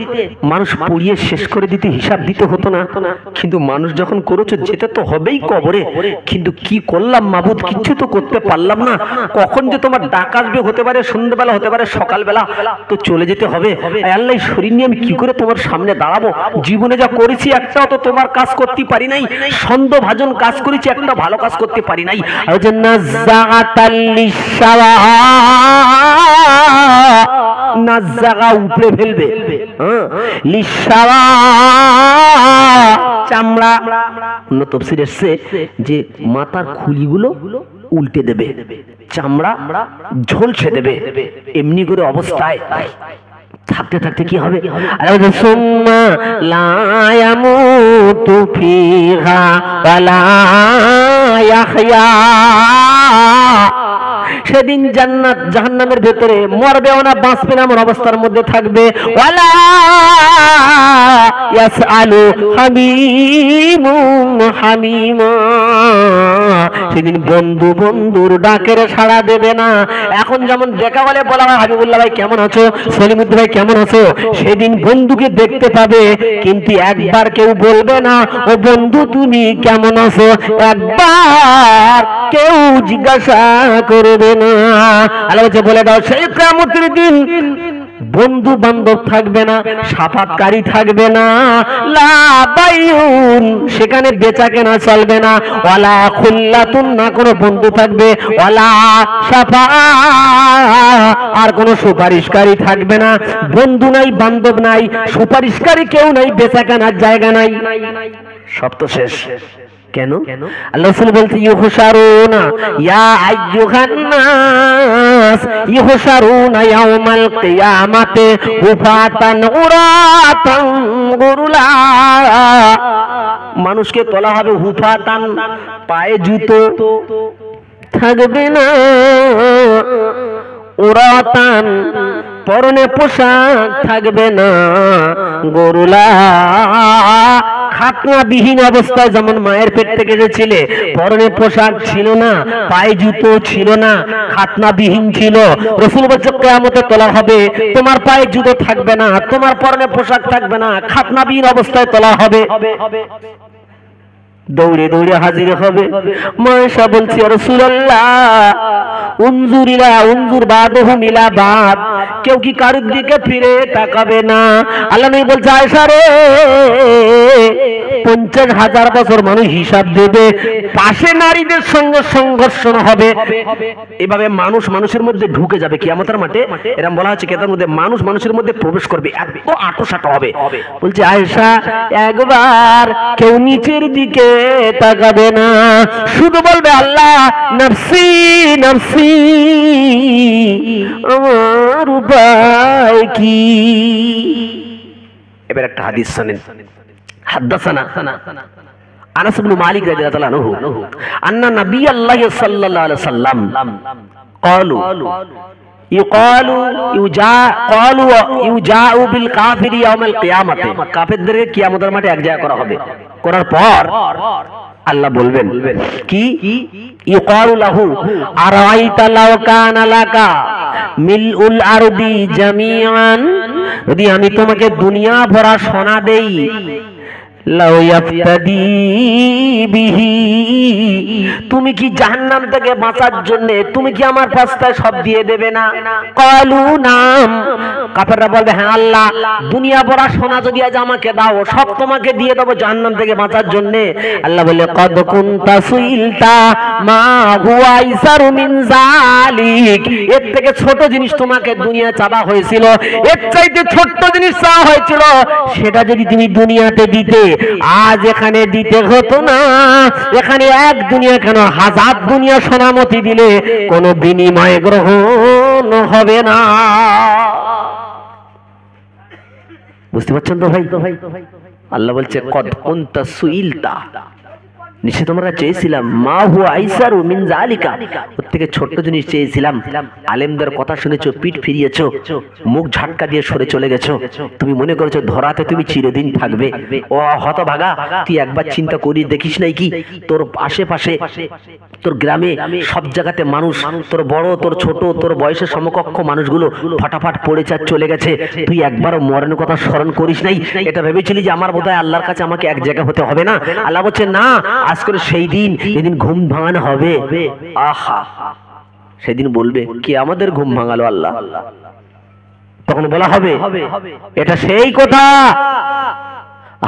মানুষ পুড়িয়ে শেষ করে দিতে, হিসাব দিতে হতো না? কিন্তু মানুষ যখন করেছো, যেতে তো হবেই কবরে। কিন্তু কি করলাম মাবুদ? কিচ্ছু তো করতে পারলাম না। কখন যে তোমার ডাক আসবে, হতে পারে সন্ধ্যাবেলা, হতে পারে সকালবেলা, তো চলে যেতে হবে। আল্লাহ, শরীর নিয়ে আমি কি করে তোমার সামনে দাঁড়াবো? জীবনে যা করেছি, একটাও তো তোমার কাজ করতে পারি নাই। সন্দেহভাজন কাজ করেছি, একটা ভালো কাজ করতে পারি নাই। আর যে নাজ্জাগা উপরে ফেলবে, লিসাওয়া চামড়া। অন্য তাফসীর এসেছে যে মাথার খুলিগুলো উল্টে দেবে, চামড়া ঝলসে দেবে। এমনি করে অবস্থায় থাকতে থাকতে কি হবে? সুম্মা লা ইয়ামুতু ফিহা ওয়ালা ইয়াহইয়া। সেদিন জান্নাত জাহান্নামের ভেতরে মরবেও না, বাঁচবে না, এমন অবস্থার মধ্যে থাকবে। ওয়ালা ইয়াসআলু হামিমুন হামিমা। সেদিন বন্ধু বন্ধুর ডাকের সাড়া দেবে না। এখন যেমন দেখা বলে বলা হয়, হাবিবুল্লাহ ভাই কেমন আছো, সলিমুদ্দিন ভাই কেমন আছো, সেদিন বন্ধুকে দেখতে পাবে, কিন্তু একবার কেউ বলবে না ও বন্ধু তুমি কেমন আছো, একবার কেউ জিজ্ঞাসা করবে না। আল্লাহ বলে দাও, সেই কিয়ামতের দিন বন্ধু বান্ধব থাকবে না, সাফাতকারী থাকবে না, লা বাইউন, সেখানে বেচা কেনা চলবে না, ওয়ালা খুল্লাতুন, না কোনো বন্ধু থাকবে, ওয়ালা সাফা, আর কোনো সুপারিশকারী থাকবে না। বন্ধু নাই, বান্ধব নাই, সুপারিশকারী কেউ নাই, বেচা কেনার জায়গা নাই, সব তো শেষ। কেন? আল্লাহ রাসূল বলতে, ইউহশারুনা ইয়া আইয়ুহান নাস ইউহশারুনা ইয়াউমাল কিয়ামাতি হুফাতান উরাতান গুরুলা। মানুষকে তোলা হবে হুফাতান, পায়ে জুতো থাকবে না, উরাতান, পরনে পোশাক থাকবে না, গরুলা, খাতনাবিহীন অবস্থায়, যেমন মায়ের পেট থেকে এসেছিলে, পরনে পোশাক ছিল না, পায়ে জুতো ছিল না, খাতনাবিহীন ছিল। রাসূল বলছে কিয়ামতে তোলা হবে, তোমার পায়ে জুতো থাকবে না, তোমার পরনে পোশাক থাকবে না, খাতনাবিহীন অবস্থায় তোলা হবে। দৌড়ে দৌড়ে হাজির হবে। মায়েশা বলছি, ইয়া রাসূলুল্লাহ উনজুর ইলা উনজুর বাদহু ইলা বাদ, কেউ কি কারোর দিকে ফিরে তাকাবে না? আল্লাহ নবী বলছে, আয়েশা রে, 50,000 বছর মানুষ হিসাব দেবে, পাশে নারীদের সঙ্গে সংঘর্ষ হবে। এভাবে মানুষ মানুষের মধ্যে ঢুকে যাবে কিয়ামতের মাঠে। এরকম বলা হচ্ছে কেতাবের মধ্যে, মানুষ মানুষের মধ্যে প্রবেশ করবে, এত আঁটোসাঁটো হবে। বলছে আয়েশা, একবার কেউ নিচের দিকে তাকাবে না, শুধু বলবে আল্লাহ নফসি নফসি, আমার উপায় কি? এবার একটা হাদিস শুনেন। হাদাসানা আনাস ইবনে মালিক রাদিয়াল্লাহু আনহু আন্না নবিয়াল্লাহ সাল্লাল্লাহু আলাইহি ওয়াসাল্লাম ক্বালু ইউজাউ বিল কাফিরি ইয়াউমাল কিয়ামাতি, কাফিরদেরকে কিয়ামতের মাঠে এক জায়গা করা হবে। করার পর আল্লাহ বলবেন কি, ইউকালু লাহু আরাইতা লাউ কানা লাকা মিলউল আরদি জামিআন, যদি আমি তোমাকে দুনিয়া ভরা সোনা দেই, লাউ ইয়াফতাদি বিহি, তুমি কি জাহান্নাম থেকে বাঁচার জন্য তুমি কি আমার রাস্তায় সব দিয়ে দেবে না? ক্বালু নাম, কাফেররা বলবে হ্যাঁ আল্লাহ, দুনিয়া ভরা সোনা যদি আজ আমাকে দাও সব তোমাকে দিয়ে দেবো জাহান্নাম থেকে বাঁচার জন্য। আল্লাহ বলে কদ কুনতা সুইলতা মা হুয়া আইসারু মিন যালিক, এর থেকে ছোট জিনিস তোমাকে দুনিয়া চাওয়া হয়েছিল, এর চাইতে ছোট জিনিস চাওয়া হয়েছিল, সেটা যদি তুমি দুনিয়াতে দিতে আজ এখানে দিতে হতো না। এখানে এক দুনিয়া কেন হাজার দুনিয়া সোনামতি দিলে কোনো বিনিময় গ্রহণ হবে না। বুঝতে পারছেন তো ভাই? আল্লাহ বলছে কদ কুনতা সুইলতা, নিশ্চয় তোমরা চেয়েছিলাম মা হুয়া আইসারু মিন যালিকা, ওর থেকে ছোট্ট জিনিস চেয়েছিলাম। আলেমদের কথা শুনেছো, পিঠ ফিরিয়েছো, মুখ ঝাটকা দিয়ে সরে চলে গেছো, তুমি মনে করেছো ধরাতে তুমি চিরদিন থাকবে। ও হতভাগা, তুই একবার চিন্তা করি দেখিস নাই কি তোর আশেপাশে, তোর গ্রামে সব জায়গাতে মানুষ, তোর বড় তোর ছোট তোর বয়সের সমকক্ষ মানুষগুলো ফটাফট পড়ে চলে গেছে, তুই একবারও মরণের কথা স্মরণ করিস নাই? এটা ভেবেছিলি যে আমার বোধহয় আল্লাহর কাছে আমাকে এক জায়গা হতে হবে না? আল্লাহ বলছে না, আজ করে সেই দিন, যেদিন ঘুম ভাঙানো হবে। আহা, সেদিন বলবে কি আমাদের ঘুম ভাঙালো আল্লাহ। তখন বলা হবে এটা সেই কথা,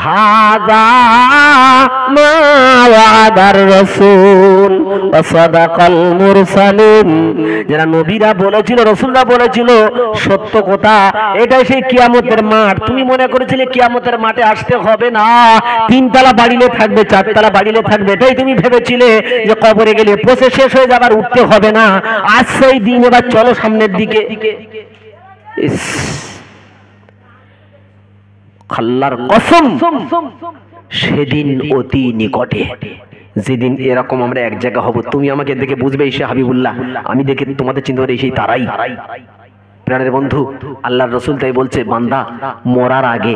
হাযা মা ওয়াদার রাসূল ওয়া সাদাকাল মুরসালিন, যারা নবীরা বলেছিল রাসূলরা বলেছিল সত্য কথা, এটাই সেই কিয়ামতের মাঠ। তুমি মনে করেছিলে কিয়ামতের মাঠে আসতে হবে না, তিনতলা বাড়িলে থাকবে চারতলা বাড়িলে থাকবে, এটাই তুমি ভেবেছিলে যে কবরে গেলে পচে শেষ হয়ে যাবার উঠতে হবে না। আজ সেই দিন, এবার চলো সামনের দিকে। আল্লাহর কসম, সেদিন অতি নিকটে, যেদিন এরকম আমরা এক জায়গা হব, তুমি আমাকে দেখে বুঝবে এসে হাবিবুল্লাহ, আমি দেখে তোমাদের চিন্তা করে সেই তারাই। প্রাণের বন্ধু আল্লাহর রাসূল তাই বলছে, বান্দা মরার আগে,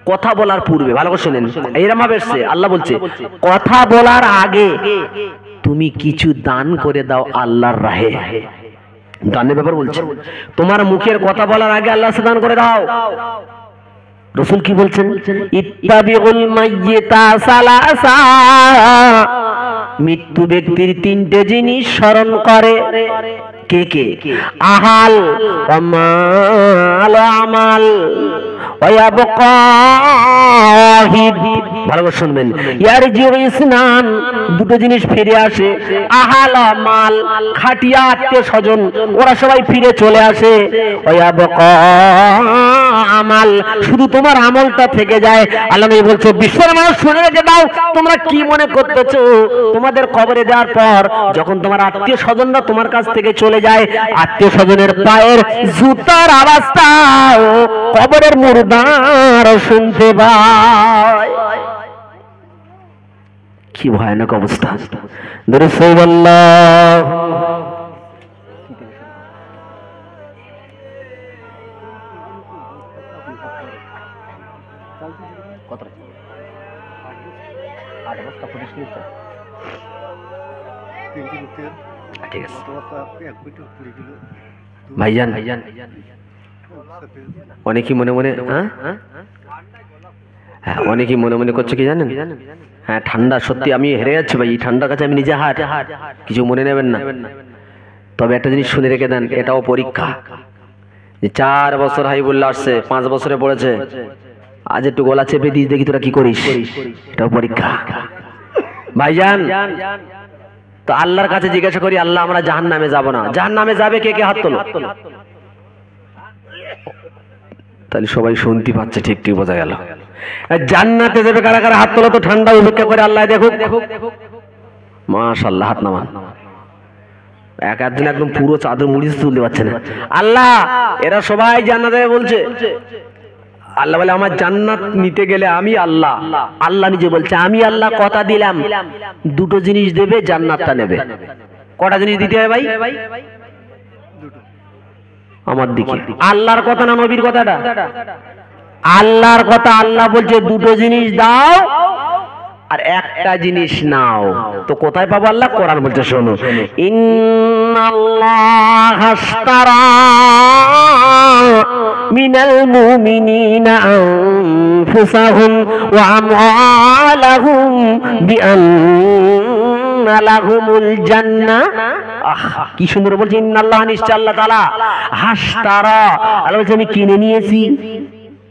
কথা বলার পূর্বে, ভালো করে শুনেন, এরকম ভাবে এসেছে, আল্লাহ বলছে কথা বলার আগে তুমি কিছু দান করে দাও আল্লাহর রাহে। দানের ব্যাপার বলছে, তোমার মুখের কথা বলার আগে আল্লাহ দান করে দাও। রাসূল কি বলছেন? ইত্তাবিউল মাইয়িতা সালাসা, মৃত্যু ব্যক্তির তিনটে জিনিস স্মরণ করে। কে কে? আহাল ওয়া মাল ওয়া আমাল ওয়া ইয়াবকা ওয়াহিদ। ভালো করে শুনবেন, ইয়ারজিউ ইসনান, দুটো জিনিস ফিরে আসে, আহাল ওয়া মাল, খাটিয়া আত্মীয় স্বজন ওরা সবাই ফিরে চলে আসে, ওয়া ইয়াবকা আমাল, শুধু তোমার আমলটা থেকে যায়। আল্লাহ নবী বলছে বিশ্বের মানুষ শুনে রেখে দাও, তোমরা কি মনে করতেছো তোমাদের কবরে দেওয়ার পর যখন তোমার আত্মীয় স্বজনরা তোমার কাছ থেকে চলে যায়, আত্মীয় স্বজনের পায়ের জুতার আওয়াজটাও কবরের মুর্দার শুনতে পায়। কি ভয়ানক অবস্থা! দরুদ সাল্লাল্লাহু ঠিক আছে ভাইজান, অনেকেই মনে মনে অনেকেই মনে মনে করছে কি জানেন, হ্যাঁ ঠান্ডা, সত্যি আমি হেরে যাচ্ছি ভাই, এই ঠান্ডার কাছে আমি নিজে হার, কিছু মনে নেবেন না। তবে একটা জিনিস শুনে রেখে দেন, এটাও পরীক্ষা, যে 4 বছর হাবিবুল্লাহ আসছে, 5 বছরে পড়েছে, আজ একটু গলা চেপে দিস দেখি তোরা কি করিস, এটাও পরীক্ষা ভাইজান। তো আল্লাহর কাছে জিজ্ঞাসা করি, আল্লাহ আমরা জাহান্নামে যাব না, জাহান্নামে যাবে কে কে হাত তোলো। তাহলে সবাই শুনতে পাচ্ছে, ঠিক ঠিক বোঝা গেল। জান্নাতে যাবে কারা কারা হাত তোলো তো, ঠান্ডা উপেক্ষা করে আল্লাহ দেখুক। মাশাআল্লাহ, হাত নামান। একদিন একদম পুরো চাদর মুড়ি তুলতে পারছে না। আল্লাহ এরা সবাই জান্নাতে বলছে, আল্লাহ বলে আমার জান্নাত নিতে গেলে আমি আল্লাহ, আল্লাহ নিজে বলছে আমি আল্লাহ কথা দিলাম দুটো জিনিস দেবে, জান্নাতটা নেবে। কটা জিনিস দিতে হবে ভাই? আমার দিকে আল্লাহর কথা না নবীর কথাটা? আল্লাহর কথা। আল্লাহ বলছে দুটো জিনিস দাও আর একটা জিনিস নাও। তো কোথায় পাবো আল্লাহ? কোরআন বলছে শোনো, ইন্নাল্লাহা আশতারা মিনাল মুমিনিনা আনফুসাহুম ওয়া আমওয়ালাহুম বিআন্না লাহুমুল জান্নাহ। কি সুন্দর বলছে, ইন্নাল্লাহ, নিশ্চয় আল্লাহ তাআলা, হাসতারা, আল্লাহ বলছে আমি কিনে নিয়েছি।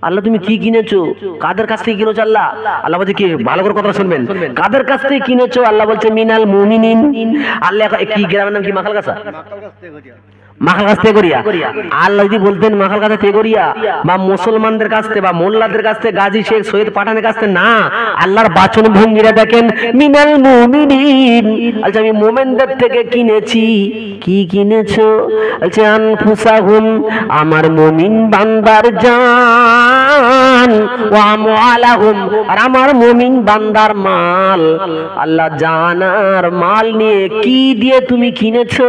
আল্লাহ তুমি কি কিনেছো? কাদের কাছ থেকে কিনেছো? আল্লাহ বলছে কি, ভালো করে কথা শুনবেন, কাদের কাছ থেকে কিনেছো? আল্লাহ বলছে মিনাল মুমিনিন। আল্লাহ কি গ্রামের নাম কি? মাখালগাছা। মাখালগাছ তেগরিয়া। আল্লাহ যদি বলতেন মাখালগাছা তেগরিয়া বা মুসলমানদের কাছ থেকে বা মোল্লাদের কাছ থেকে, গাজী শেখ সৈয়দ পাঠানের কাছ থেকে, না, আল্লাহর বাচন ভঙ্গিরা দেখেন, মিনাল মুমিনিন। আচ্ছা আমি মোমেনদের থেকে কিনেছি। কি কিনেছো? আচ্ছা আনফুসাহুম, আমার মুমিন বান্দার জান, ওয়া আমওয়ালাহুম, আর আমার মুমিন বান্দার মাল। আল্লাহ জান আর মাল নিয়ে কি দিয়ে তুমি কিনেছো?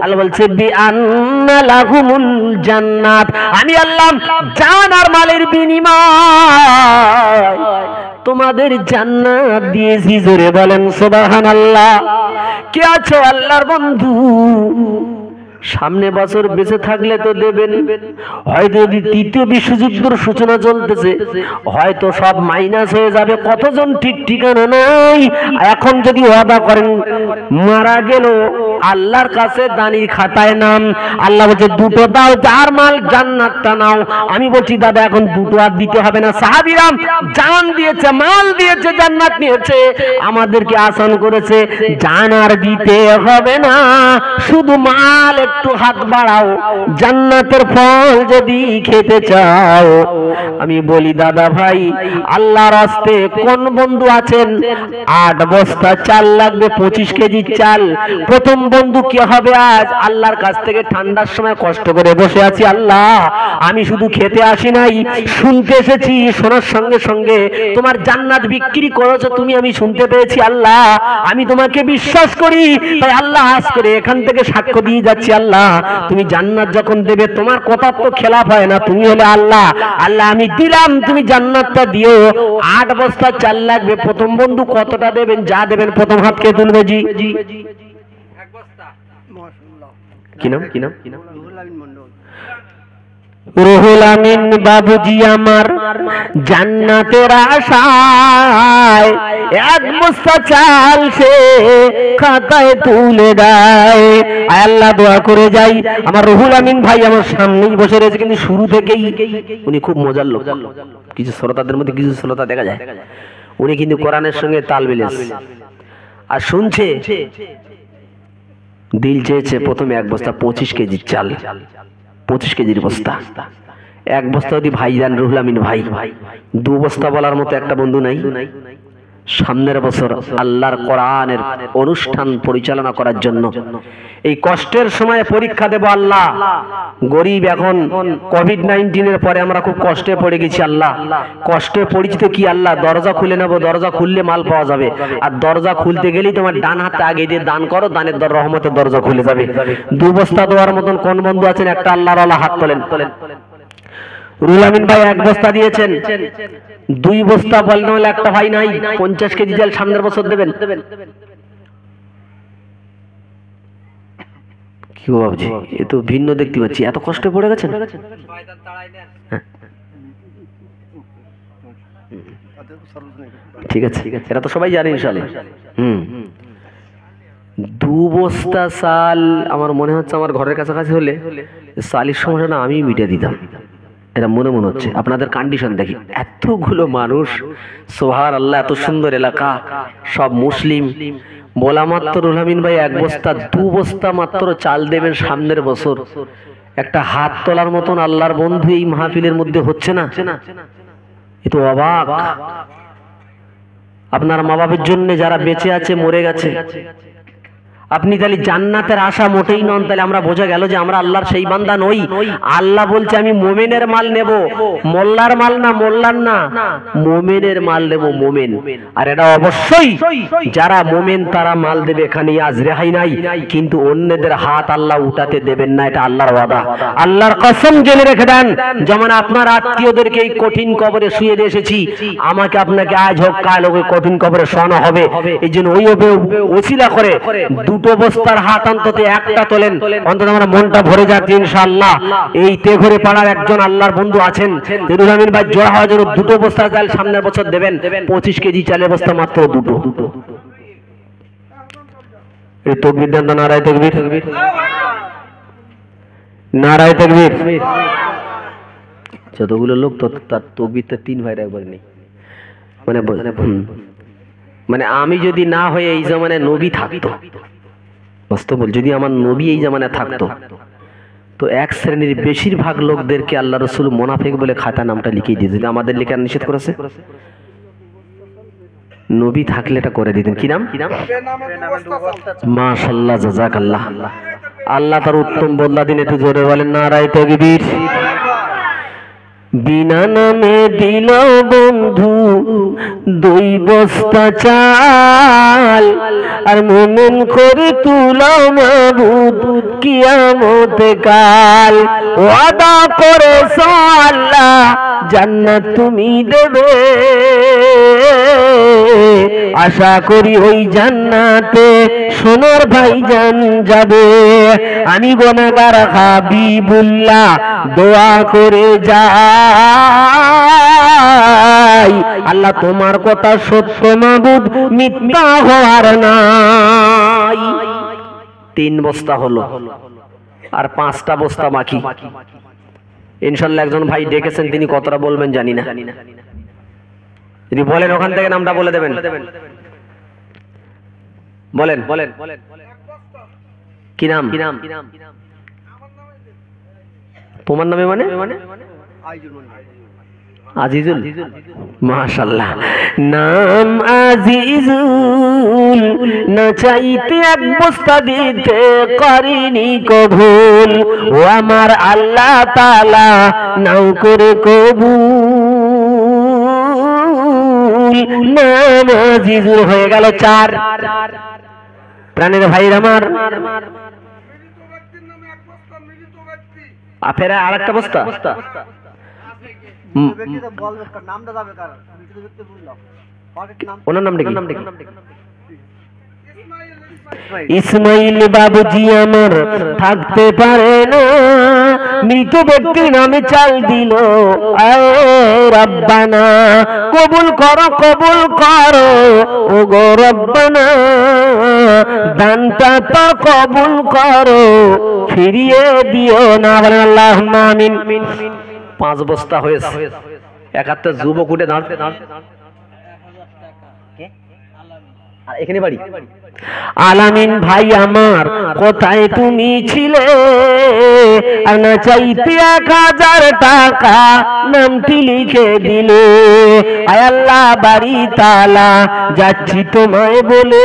আল্লাহ বলছে বিআন্না লাহুমুল জান্নাত, আমি আল্লাহ জান আর মালের বিনিময় তোমাদের জান্নাত দিয়েছি। জোরে বলেন সুবহানাল্লাহ। কে আছো আল্লাহর বন্ধু? সামনে বছর বেঁচে থাকলে তো দেবেন, হয়তো যদি তৃতীয় বিশ্বযুদ্ধের সূচনা চলতেছে, হয়তো সব মাইনাস হয়ে যাবে, কতজন ঠিক ঠিকানা নাই। এখন যদি ওয়াদা করেন মারা গেল, আল্লাহর কাছে দানির খাতায় নাম, আল্লাহ বলছে দুটো দাও, যার মাল জান্নাতটা নাও। আমি বলছি দাদা এখন দুটো আর দিতে হবে না, সাহাবীরা জান দিয়েছে, মাল দিয়েছে, জান্নাত নিয়েছে, আমাদেরকে আসান করেছে, জান আর দিতে হবে না, শুধু মাল একটু হাত বাড়াও, জান্নাতের ফল যদি খেতে চাও। আমি বলি দাদা ভাই, আল্লাহর রাস্তে কোন বন্ধু আছেন 8 বস্তা চাল লাগবে, 25 কেজি চাল? প্রথম বন্ধু কি হবে? আজ আল্লাহর কাছ থেকে ঠান্ডার সময় কষ্ট করে বসে আছি, আল্লাহ আমি শুধু খেতে আসি নাই, শুনতে এসেছি, শোনার সঙ্গে সঙ্গে তোমার জান্নাত বিক্রি করেছো তুমি, আমি শুনতে পেয়েছি। আল্লাহ আমি তোমাকে বিশ্বাস করি, তাই আল্লাহ আজ করে এখান থেকে সাক্ষ্য দিয়ে যাচ্ছি, আল্লাহ তুমি জান্নাত যখন দেবে তোমার কথা তো খেলাফ হয় না, তুমি হলে আল্লাহ। আল্লাহ আমি দিলাম, তুমি জান্নাতটা দিও। 8 বস্তা চাল লাগবে। প্রথম বন্ধু কতটা দেবেন? যা দেবেন প্রথম হাত কে তুলবে? জি কি নাম? রুহুল আমিন বাবুজি আমার জান্নাতের আশায় 1 বস্তা চাল সে খাতায় তুলে দেয়। আল্লাহ দোয়া করে যাই, আমার রুহুল আমিন ভাই আমার সামনেই বসে রয়েছে, কিন্তু শুরু থেকেই উনি খুব মজার লোক। কিছু শ্রোতাদের মধ্যে কিছু শ্রোতা দেখা যায়, উনি কিন্তু কোরআনের সঙ্গে তাল মিলেছে আর শুনছে। দিল চেয়েছে প্রথমে 1 বস্তা 25 কেজি চাল, 25 কেজির বস্তা। 1 বস্তা যদি ভাইজান রুহুল আমিন ভাই, 2 বস্তা বলার মতো একটা বন্ধু নাই। সামনের বছর আল্লাহর কোরআনের অনুষ্ঠান পরিচালনা করার জন্য এই কষ্টের সময়ে পরীক্ষা দেব। আল্লাহ গরিব, এখন কোভিড-19 পরে আমরা খুব কষ্টে পড়ে গেছি। আল্লাহ কষ্টে পরিচিত কি? আল্লাহ দরজা খুলে নেবো, দরজা খুললে মাল পাওয়া যাবে, আর দরজা খুলতে গেলেই তোমার ডান হাতে আগে দিয়ে দান করো, দানের রহমতের দরজা খুলে যাবে। 2 বস্তা দেওয়ার মতন কোন বন্ধু আছেন? একটা আল্লাহর ওয়ালা হাত তোলেন। রুহুল আমিন ভাই 1 বস্তা দিয়েছেন, 2 বস্তা বলতে হলে একটা ভাই নাই, 50 কেজি চাল সামনের বছর দেবেন। কি ভাবছি, এ তো ভিন্ন দেখতে পাচ্ছি, এত কষ্ট পড়ে গেছেন। ঠিক আছে, এটা তো সবাই জানে ইনশাআল্লাহ। 2 বস্তা চাল আমার মনে হচ্ছে আমার ঘরের কাছাকাছি হলে চালের সমস্যাটা আমি মিটে দিতাম, এটা মনে মনে হচ্ছে। আপনাদের কন্ডিশন দেখি, এতগুলো মানুষ, সুবহানাল্লাহ, এত সুন্দর এলাকা, সব মুসলিম। বলা মাত্র রুহুল আমিন ভাই 1 বস্তা 2 বস্তা মাত্র চাল দেবেন সামনের বছর। একটা হাত তোলার মতন আল্লাহর বন্ধু এই মাহফিলের মধ্যে হচ্ছে না, এ তো অবাক। আপনার মা বাবার জন্য যারা বেঁচে আছে, মরে গেছে, আপনি তাহলে জান্নাতের আশা মোটেই নন। তাহলে আমরা বোঝা গেল যে আমরা আল্লাহর সেই বান্দা নই। আল্লাহ বলছে আমি মোমেনের মাল নেব, মোল্লার মাল না, মোল্লার না, মোমেনের মাল নেব, মোমেন। আর এটা অবশ্যই যারা মোমেন তারা মাল দেবে, এখানে আজ রেহাই নাই। কিন্তু অন্যদের হাত আল্লাহ উঠাতে দেবেন না, এটা আল্লাহর ওয়াদা। আল্লাহর কসম জেনে রেখে দেন, যেমন আপনার আত্মীয়দেরকে এই কঠিন কবরে শুয়ে দিয়ে এসেছি, আমাকে আপনাকে আজ হোক কাল হোক কঠিন কবরে শোয়ানো হবে। এই জন্য ওই ওসিলা করে দুটো বস্তার হাত অন্তত একটা তোলেন, অন্তত আমরা মনটা ভরে যাচ্ছে ইনশাআল্লাহ। এই তেঘরে পাড়ার একজন আল্লাহর বন্ধু আছেন, তেরুল আমিন ভাই জোড়া হওয়ার জন্য দুটো বস্তা চাল সামনের বছর দেবেন, 25 কেজি চালের বস্তা মাত্র দুটো। এই তাকবীর দেন, নারায়ে তাকবীর, নারায়ে তাকবীর। যতগুলো লোক তো তার তাকবীরটা 3 ভাইয়ের একবার নেই। মানে আমি যদি না হয়ে এই জামানায় নবী থাকতো, বাস্তব বল, যদি আমার নবী এই জামানায় থাকতো তো এক শ্রেণীর বেশিরভাগ লোকদেরকে আল্লাহ রসুল মুনাফিক বলে খাতা নামটা লিখিয়ে দিতেন। আমাদের লিখে নিষেধ করেছে, নবী থাকলে এটা করে দিতেন। কি নাম? মাশাআল্লাহ, জাযাকাল্লাহ। আল্লাহ তার উত্তম বদলা দিন। একটু জোরে বলেন নারায়ে তাকবীর। বিনা নামে দিল বন্ধু 2 বস্তা চাল, আর মুমিন করে তুলো মাবুদ কিয়ামত কাল। ওয়াদা করেছো আল্লাহ জান্নাত তুমি দেবে, আশা করি ওই জান্নাতে সোনার ভাইজান যাবে। আমি গুনাহগার হাবিবুল্লাহ দোয়া করে যাই, আল্লাহ তোমার কথা সত্য মাবুদ মিথ্যা হওয়ার নাই। 3 বস্তা হলো আর 5টা বস্তা বাকি। ইনশাআল্লাহ একজন ভাই ডেকেছেন, তিনি কতটা বলবেন জানি না, যদি বলেন ওখান থেকে নামটা বলে দেবেন। বলেন কি নাম? তোমার নামে মানে আজিজুল। মাশাআল্লাহ, নাম আজিজুল, না চাইতে 1 বস্তা দিতে করিনি কবুল। ও আমার আল্লাহ তাআলা নাও করে কবুল। নাম আজিজুল হয়ে গেল 4। প্রাণের ভাইরা আমার, ফেরা আরেকটা বস্তা। ওনার নামটা কি? ইসমাইল বাবুজি আমার থাকতে পারে না, মৃত ব্যক্তির নামে চাল দিল। রব্বানা কবুল করো, কবুল করো ও গো রব্বানা, দানটা তো কবুল করো, ফিরিয়ে দিও না। আল্লাহুম্মা আমিন। 5 বস্তা হয়েছে। 71 যুবক উঠে দাঁড়াতে এখানে বাড়ি। আলামিন ভাই আমার কোথায় তুমি ছিলে, না চাইতে 1000 টাকা নামটি লিখে দিলে। আয় আল্লাহ বাড়ি তালা যাচ্ছি তোমায় বলে,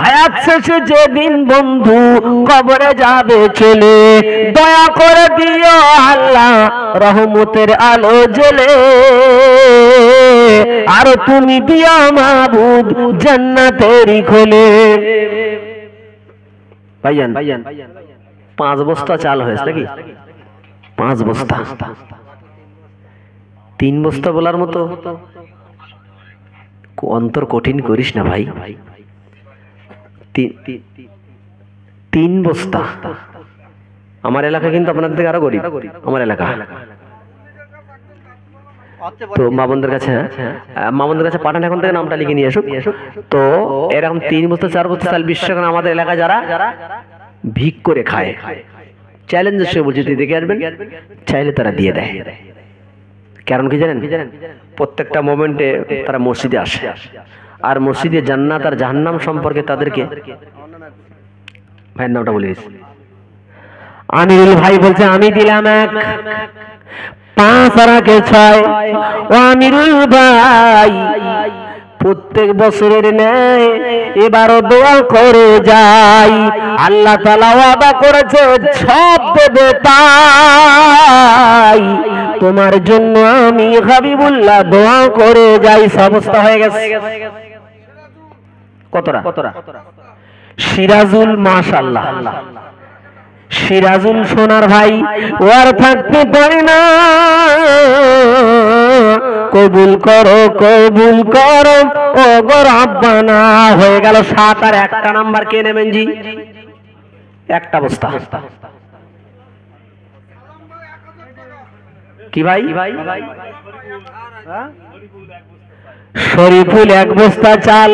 হায়াত শেষে যেদিন বন্ধু কবরে যাবে চলে, দয়া করে দিও আল্লাহ রহমতের আলো জ্বলে, আর তুমি দিও মাবুদ জান্নাতেরই খোলে। ভাইজান 5 বস্তা চাল হয়েছে নাকি? 5 বস্তা। 3 বস্তা বলার মতো অন্তর কঠিন করিস না ভাই। 3 বস্তা। আমার এলাকা কিন্তু আপনাদের থেকে আরো গরিব, আমার এলাকা। তো মা বোনদের কাছে পাঠান, এখন থেকে নামটা লিখে নিয়ে আসুক। তো এরকম 3 বস্তা 4 বস্তা চাল বিশ্বাস করেন আমাদের এলাকায় যারা ভিক করে খায়, চ্যালেঞ্জের সঙ্গে বলছি দেখে আসবেন, চাইলে তারা দিয়ে দেয়। কারণ কি জানেন? প্রত্যেকটা মোমেন্টে তারা মসজিদে আসে, আর মসজিদে জান্নাত আর জাহান্নাম সম্পর্কে তাদেরকে, ভাইয়ের নামটা বলে দিয়েছি, আমিরুল ভাই বলছে আমি দিলাম 1, 5 আর 6। ও আমিরুল ভাই প্রত্যেক বছরের ন্যায় এবারও দোয়া করে যাই, আল্লাহ তাআলা ওয়াদা করেছে সব দেবে তাই, তোমার জন্য আমি হাবিবুল্লাহ দোয়া করে যাই। অবস্থা হয়ে গেছে। কতটা? সিরাজুল, মাশাআল্লাহ। সিরাজুল সোনার ভাই ও আর থাকতে পারে না, কবুল করো ও গো রাব্বানা। হয়ে গেল 7 আর একটা নাম্বার কে নেবেন জি? একটা বস্তা কি ভাই? শরীফুল 1 বস্তা চাল,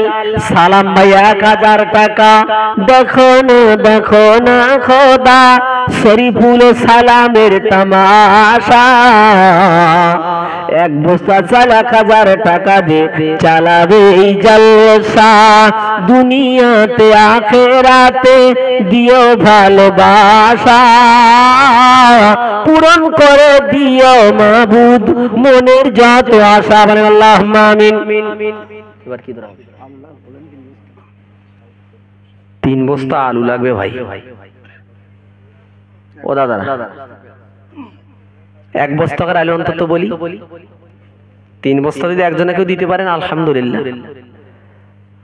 সালাম ভাই 1000 টাকা। দেখো না খোদা শরীফুল সালামের তামাশা, 1 বস্তা চাল 1000 টাকা দিয়ে চালাবে এই জলসা। দুনিয়াতে আখেরাতে দিও ভালোবাসা, পূরণ করে দিও মাবুদ মনের যত আশা। বলে আল্লাহুম্মা আমিন। এবার কি ধরা হবে? 3 বস্তা আলু লাগবে ভাই। ও দাদা 1 বস্তা করে আলু অন্তত বলি। 3 বস্তা যদি একজনে কেউ দিতে পারেন আলহামদুলিল্লাহ,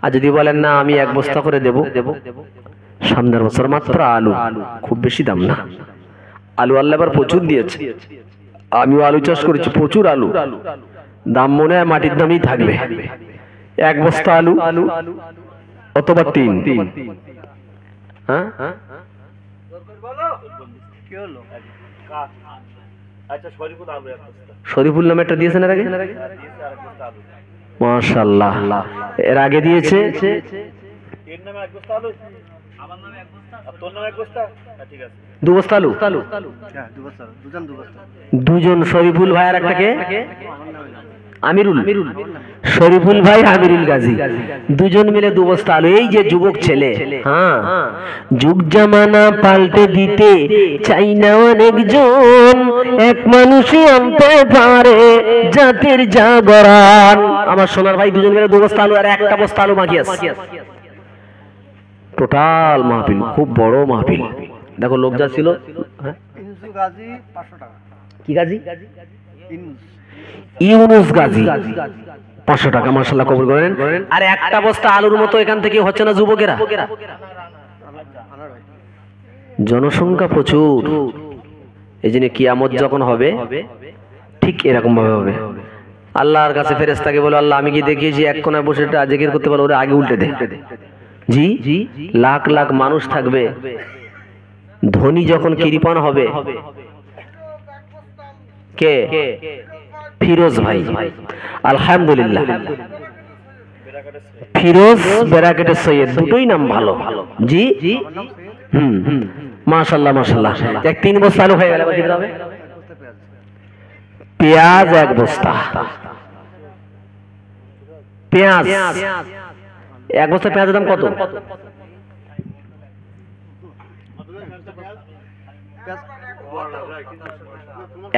আর যদি বলেন না আমি 1 বস্তা করে দেব, সামনের বছর মাত্র আলু, খুব বেশি দাম না। আলু আল্লাহ এবার প্রচুর দিয়েছে, আমিও আলু চাষ করেছি, প্রচুর আলু, দাম মনে হয় মাটির দামই থাকবে। 1 বস্তা আলু অথবা 3। হ্যাঁ শরীফুল নামে একটা দিয়েছেন এর আগে, মাশাআল্লাহ, এর আগে দিয়েছে 2 বস্তা আলু। দুজন শরীফুল ভাই আর একটাকে আমিরুল, শরীফুল ভাই আমিরুল গাজী, দুজন মিলে 2 বস্তা আলু। এই যে যুবক ছেলে, হ্যাঁ যুগ জামানা পাল্টে দিতে চাই না অনেকজন, এক মানুষই আনতে পারে জাতির জাগরণ। আমার সোনার ভাই দুজন মিলে 2 বস্তা আলু আর 1টা বস্তা আলু বাকি আছে। টোটাল মাহফিল খুব বড় মাহফিল। দেখো লোক যা ছিল। কি গাজী? ইউনুস গাজী 500 টাকা, মাশাআল্লাহ কবুল করেন। আর 1টা বস্তা আলুর মতো এখান থেকে হচ্ছে না যুবকেরা? জনসংখ্যা প্রচুর, এই জন্য কিয়ামত যখন হবে ঠিক এরকম ভাবে হবে। আল্লাহর কাছে ফেরেশতাকে বলো আল্লাহ আমি কি দেখিয়েছি 1 কোণায় বসে জিকির করতে পারো, ওরা আগে উল্টে দে। জি লাখ লাখ মানুষ থাকবে, ধনী যখন কৃপণ হবে কে? ফিরোজ ভাই, আলহামদুলিল্লাহ। ফিরোজ ব্যারাকেটের সৈয়দ, দুটোই নাম ভালো। জি মাশাআল্লাহ মাশাআল্লাহ। 3 বস্তা আলু হয়ে গেল। পেঁয়াজ 1 বস্তা, পেঁয়াজ 1 বস্তা পেঁয়াজের দাম কত?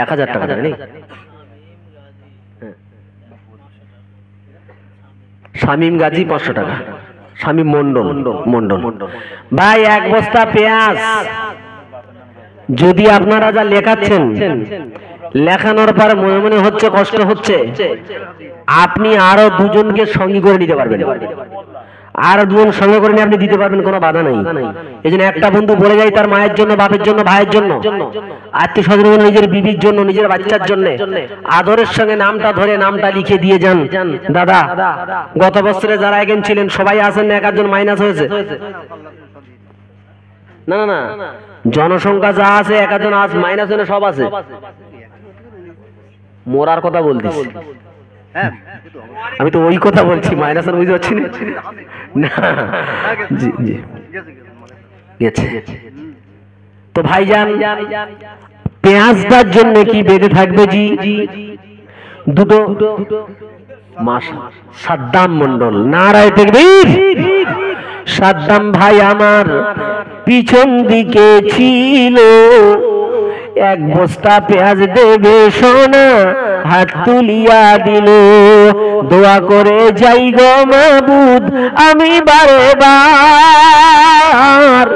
1000 টাকা নেই। শামীম গাজী 500 টাকা, শামীম মন্ডল ভাই 1 বস্তা পেঁয়াজ। যদি আপনারা যা লেখাচ্ছেন, লেখানোর পর মনে মনে হচ্ছে কষ্ট হচ্ছে, আপনি আরো 2 জনকে সঙ্গী করে নিতে পারবেন, আর 2 জন সঙ্গে করে নিয়ে আপনি দিতে পারবেন, কোনো বাধা নাই। এই জন্য একটা বন্ধু বলে যায় তার মায়ের জন্য, বাপের জন্য, ভাইয়ের জন্য, আত্মীয় স্বজন, নিজের বিবির জন্য, নিজের বাচ্চার জন্য আদরের সঙ্গে নামটা ধরে নামটা লিখে দিয়ে যান। দাদা গত বছরে যারা এগেন ছিলেন সবাই আছেন না? 1 জন মাইনাস হয়েছে? না না না, জনসংখ্যা যা আছে 1 জন আজ মাইনাস হলে সব আছে। মোরার কথা বলতেছি, আমি তো ওই কথা বলছি, মাইনাস আর বুঝতে পারছি না। জি জি গেছে। তো ভাইজান পেঁয়াজটার জন্য কি বেঁধে থাকবে জি? 2টো মাস। সাদ্দাম মন্ডল, নারায়ে তাকবীর। সাদ্দাম ভাই আমার পিছন দিকে ছিল, 1 বস্তা পেঁয়াজ দেবে সোনা, হাত তুলিয়া দিল। দোয়া করে যাই গো মাবুদ আমি বারে বার,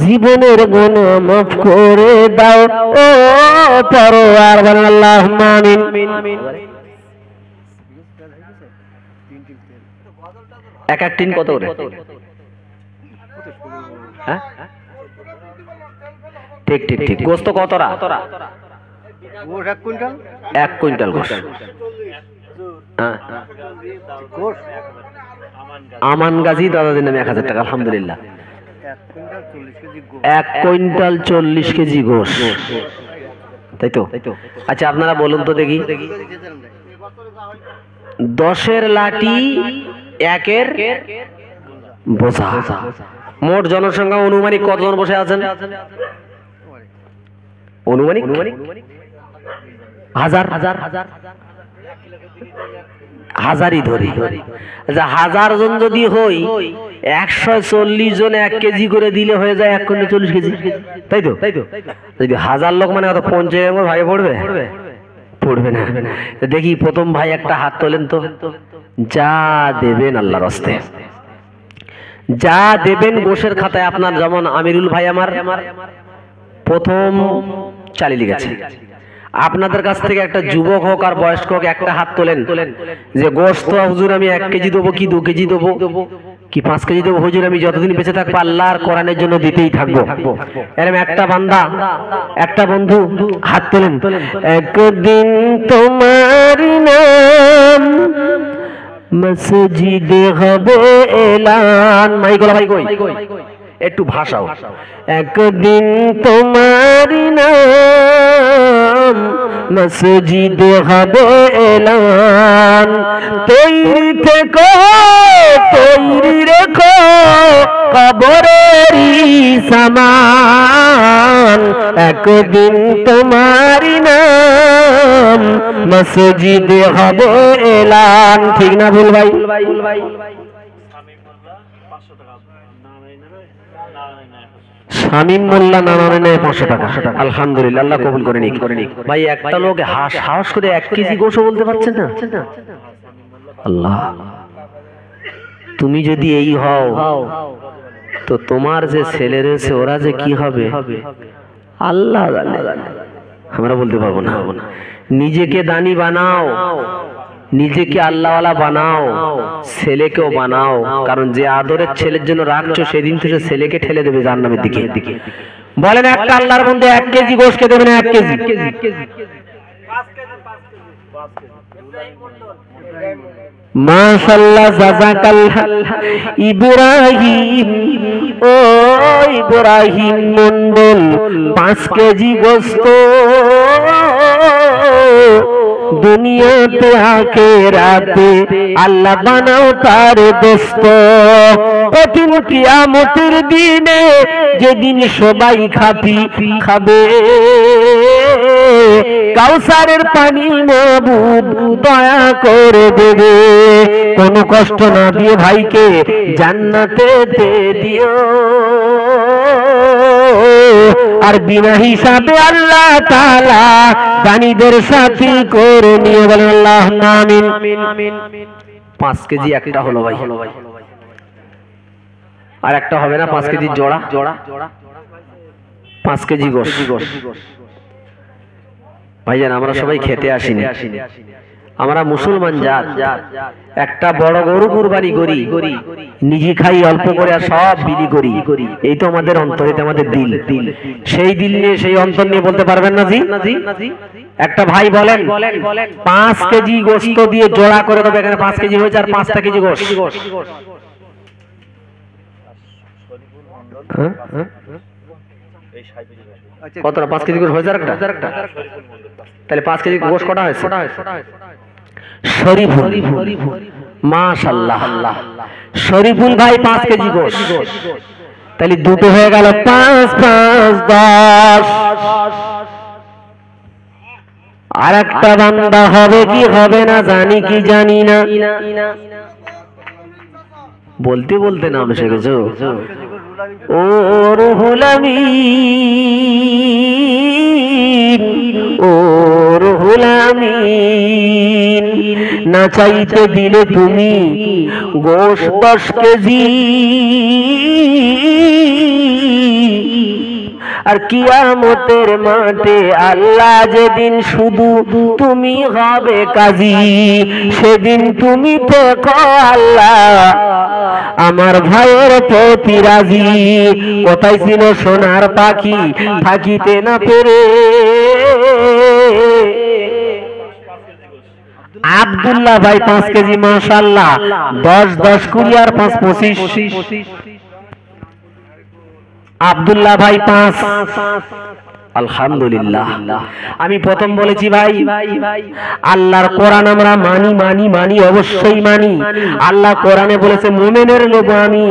জীবনের গুনাহ মাফ করে দাও ও পরওয়ার। বলেন আল্লাহুম্মা আমিন। 1 টিন কত করে? হ্যাঁ ঠিক ঠিক ঠিক। গোস্ত কতটা? 1 কুইন্টাল গোস্ত। আমান গাজী দাদাদের নামে 1000 টাকা। আলহামদুলিল্লাহ। 1 কুইন্টাল 40 কেজি গোস্ত, তাই তো? আচ্ছা আপনারা বলুন তো দেখি, 10-এর লাঠি 1-এর বোঝা, মোট জনসংখ্যা অনুমানিক কতজন বসে আছেন? অনুমানিক হাজারই ধরি। আচ্ছা 1000 জন যদি হই, 140 জন 1 কেজি করে দিলে হয়ে যায় 1 কুইন্টাল 40 কেজি, তাই তো? যদি 1000 লোক মানে কত 50 ভাগে পড়বে? পড়বে না। দেখি প্রথম ভাই একটা হাত তোলেন তো। যা দেবেন আল্লাহর রাস্তে, যা দেবেন গোশের খাতায় আপনার। যেমন আমিরুল ভাই আমার প্রথম চালিয়ে গেছে। আপনাদের কাছ থেকে একটা যুবক হোক আর বয়স্ক হোক একটা হাত তোলেন যে গোশত হুজুর আমি 1 কেজি দেবো, কি 2 কেজি দেবো, কি 5 কেজি দেবো হুজুর, আমি যতদিন বেঁচে থাকবো আল্লাহর কোরআনের জন্য দিতেই থাকবো। এরকম একটা বান্দা, একটা বন্ধু হাত তোলেন। একদিন তোমার নাম মসজিদে হবে এলান। মাইকলা ভাই কই, একটু ভাষাও। একদিন তোমার নাম মসজিদে হবে এলান, তৈরি থেকো তৈরি রেখো কবরেরই সামান। একদিন তোমার নাম মসজিদে হবে এলান। ঠিক না ভুল ভাই? শামীম মোল্লা নানানে নেয় 500 টাকা। আলহামদুলিল্লাহ, আল্লাহ কবুল করে নিক। ভাই একটা লোক সাহস করে 1 কেজি গোশত বলতে পারছেন না? আল্লাহ, তুমি যদি এই হও তো তোমার যে ছেলে রয়েছে ওরা যে কি হবে আল্লাহ জানে, আমরা বলতে পারবো না। নিজেকে দানি বানাও, নিজেকে আল্লাহওয়ালা বানাও, ছেলেকেও বানাও। কারণ যে আদরের ছেলের জন্য রাখছো সেদিন তো সে ছেলেকে ঠেলে দেবে জাহান্নামের দিকে। বলেন একটা আল্লাহর বন্ধু 1 কেজি গোশত কে দেবে না? 1 কেজি। মাশাআল্লাহ, জাযাকাল্লাহ। ইব্রাহিম, ও ইব্রাহিম মন্ডল 5 কেজি গোশত দুনিয়াতে আখিরাতে আল্লাহ বানাও তার দোস্ত। কঠিন কিয়ামতের দিনে যেদিন সবাই খাবে কাউসারের পানি মাবুদ দয়া করে দেবে। কোনো কষ্ট না দিয়ে ভাইকে জান্নাতে দিও, আর বিনা হিসাবে আল্লাহ তাআলা দানীদের সাথী করে নিয়ে। বলেন আল্লাহুম্মা আমিন। 5 কেজি একটা হলো ভাই, আর একটা হবে না? 5 কেজি জোড়া, 5 কেজি গোশত। ভাইজান আমরা সবাই খেতে আসিনি, আমরা মুসলমান জাত। একটা বড় গরু কুরবানি করি, নিজে খাই অল্প করে আর সব বিলি করি। এই তো আমাদের অন্তর, এটা আমাদের দিল। সেই দিল নিয়ে সেই অন্তর নিয়ে বলতে পারবেন না জি? একটা ভাই বলেন 5 কেজি গোশত দিয়ে জোড়া করে দেবে। এখানে 5 কেজি হয়েছে আর 5টা কেজি গোশত। কতটা? 5 কেজি গোশত হয়েছে একটা? তাহলে 5 কেজি গোশত কটা হয়েছে? শরীফুল, মাশাআল্লাহ। শরীফুল ভাই 5 কেজি গোশত, তাহলে দুটো হয়ে গেল 5 5 10। আর একটা বান্দা হবে কি হবে না জানি কি জানি না, বলতে বলতে নাম এসে গেছো। ও রুহুল আমিন, ও রুহুল আমিন, না চাইতে দিলে তুমি গোশত 10 কেজি, আর কিয়ামতের মাঠে আল্লাহ যেদিন শুধু তুমি হবে কাজী, সেদিন তুমি থেকো আল্লাহ আমার ভাইয়ের প্রতি রাজি। কোথায় ছিল সোনার পাখি থাকিতে না পেরে, আব্দুল্লাহ ভাই 5 কেজি মাশাআল্লাহ, 10 20 20 আর 5 25, আব্দুল্লাহ ভাই 5। আলহামদুলিল্লাহ। আমি প্রথম বলেছি ভাই, আল্লাহর কোরআন আমরা মানি মানি মানি অবশ্যই মানি। আল্লাহ কোরআনে বলেছে মুমিনের লোক আমি,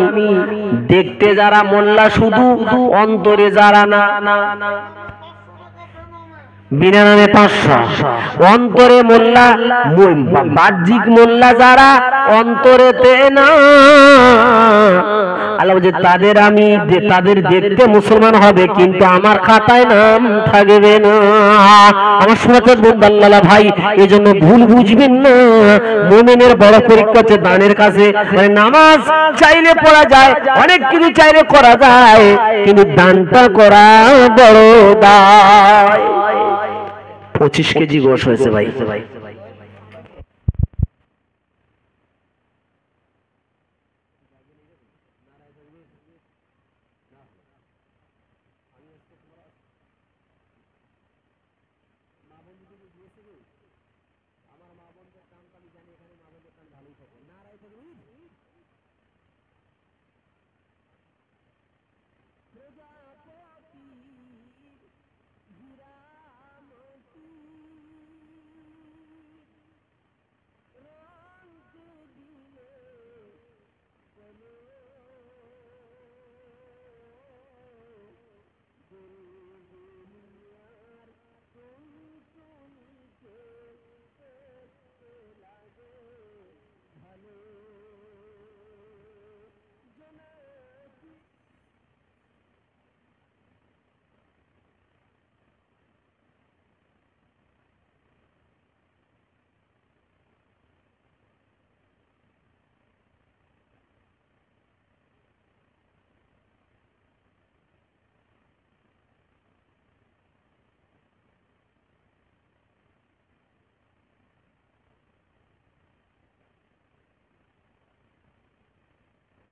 দেখতে যারা মোল্লা শুধু অন্তরে যারা না। বিনা নামে 500, অন্তরে মোল্লা, বাহ্যিক মোল্লা যারা অন্তরেতে না। আল্লাহ বলছে তাদের আমি, তাদের দেখতে মুসলমান হবে কিন্তু আমার খাতায় নাম থাকবে না। আমার সমাজের বন্ধু আল্লাহ ভাই, এজন্য ভুল বুঝবেন না। মুমিনের বড় পরীক্ষা হচ্ছে দানের কাছে, মানে নামাজ চাইলে পড়া যায়, অনেক কিছু চাইলে করা যায়, কিন্তু দানটা করা বড় দায়। 25 কেজি গোশ হয়েছে ভাই। আমার মা বোনদের কাম আমি জানি, এখানে মা বোনদের কাম ভালোই থাকে, না রাই থাকে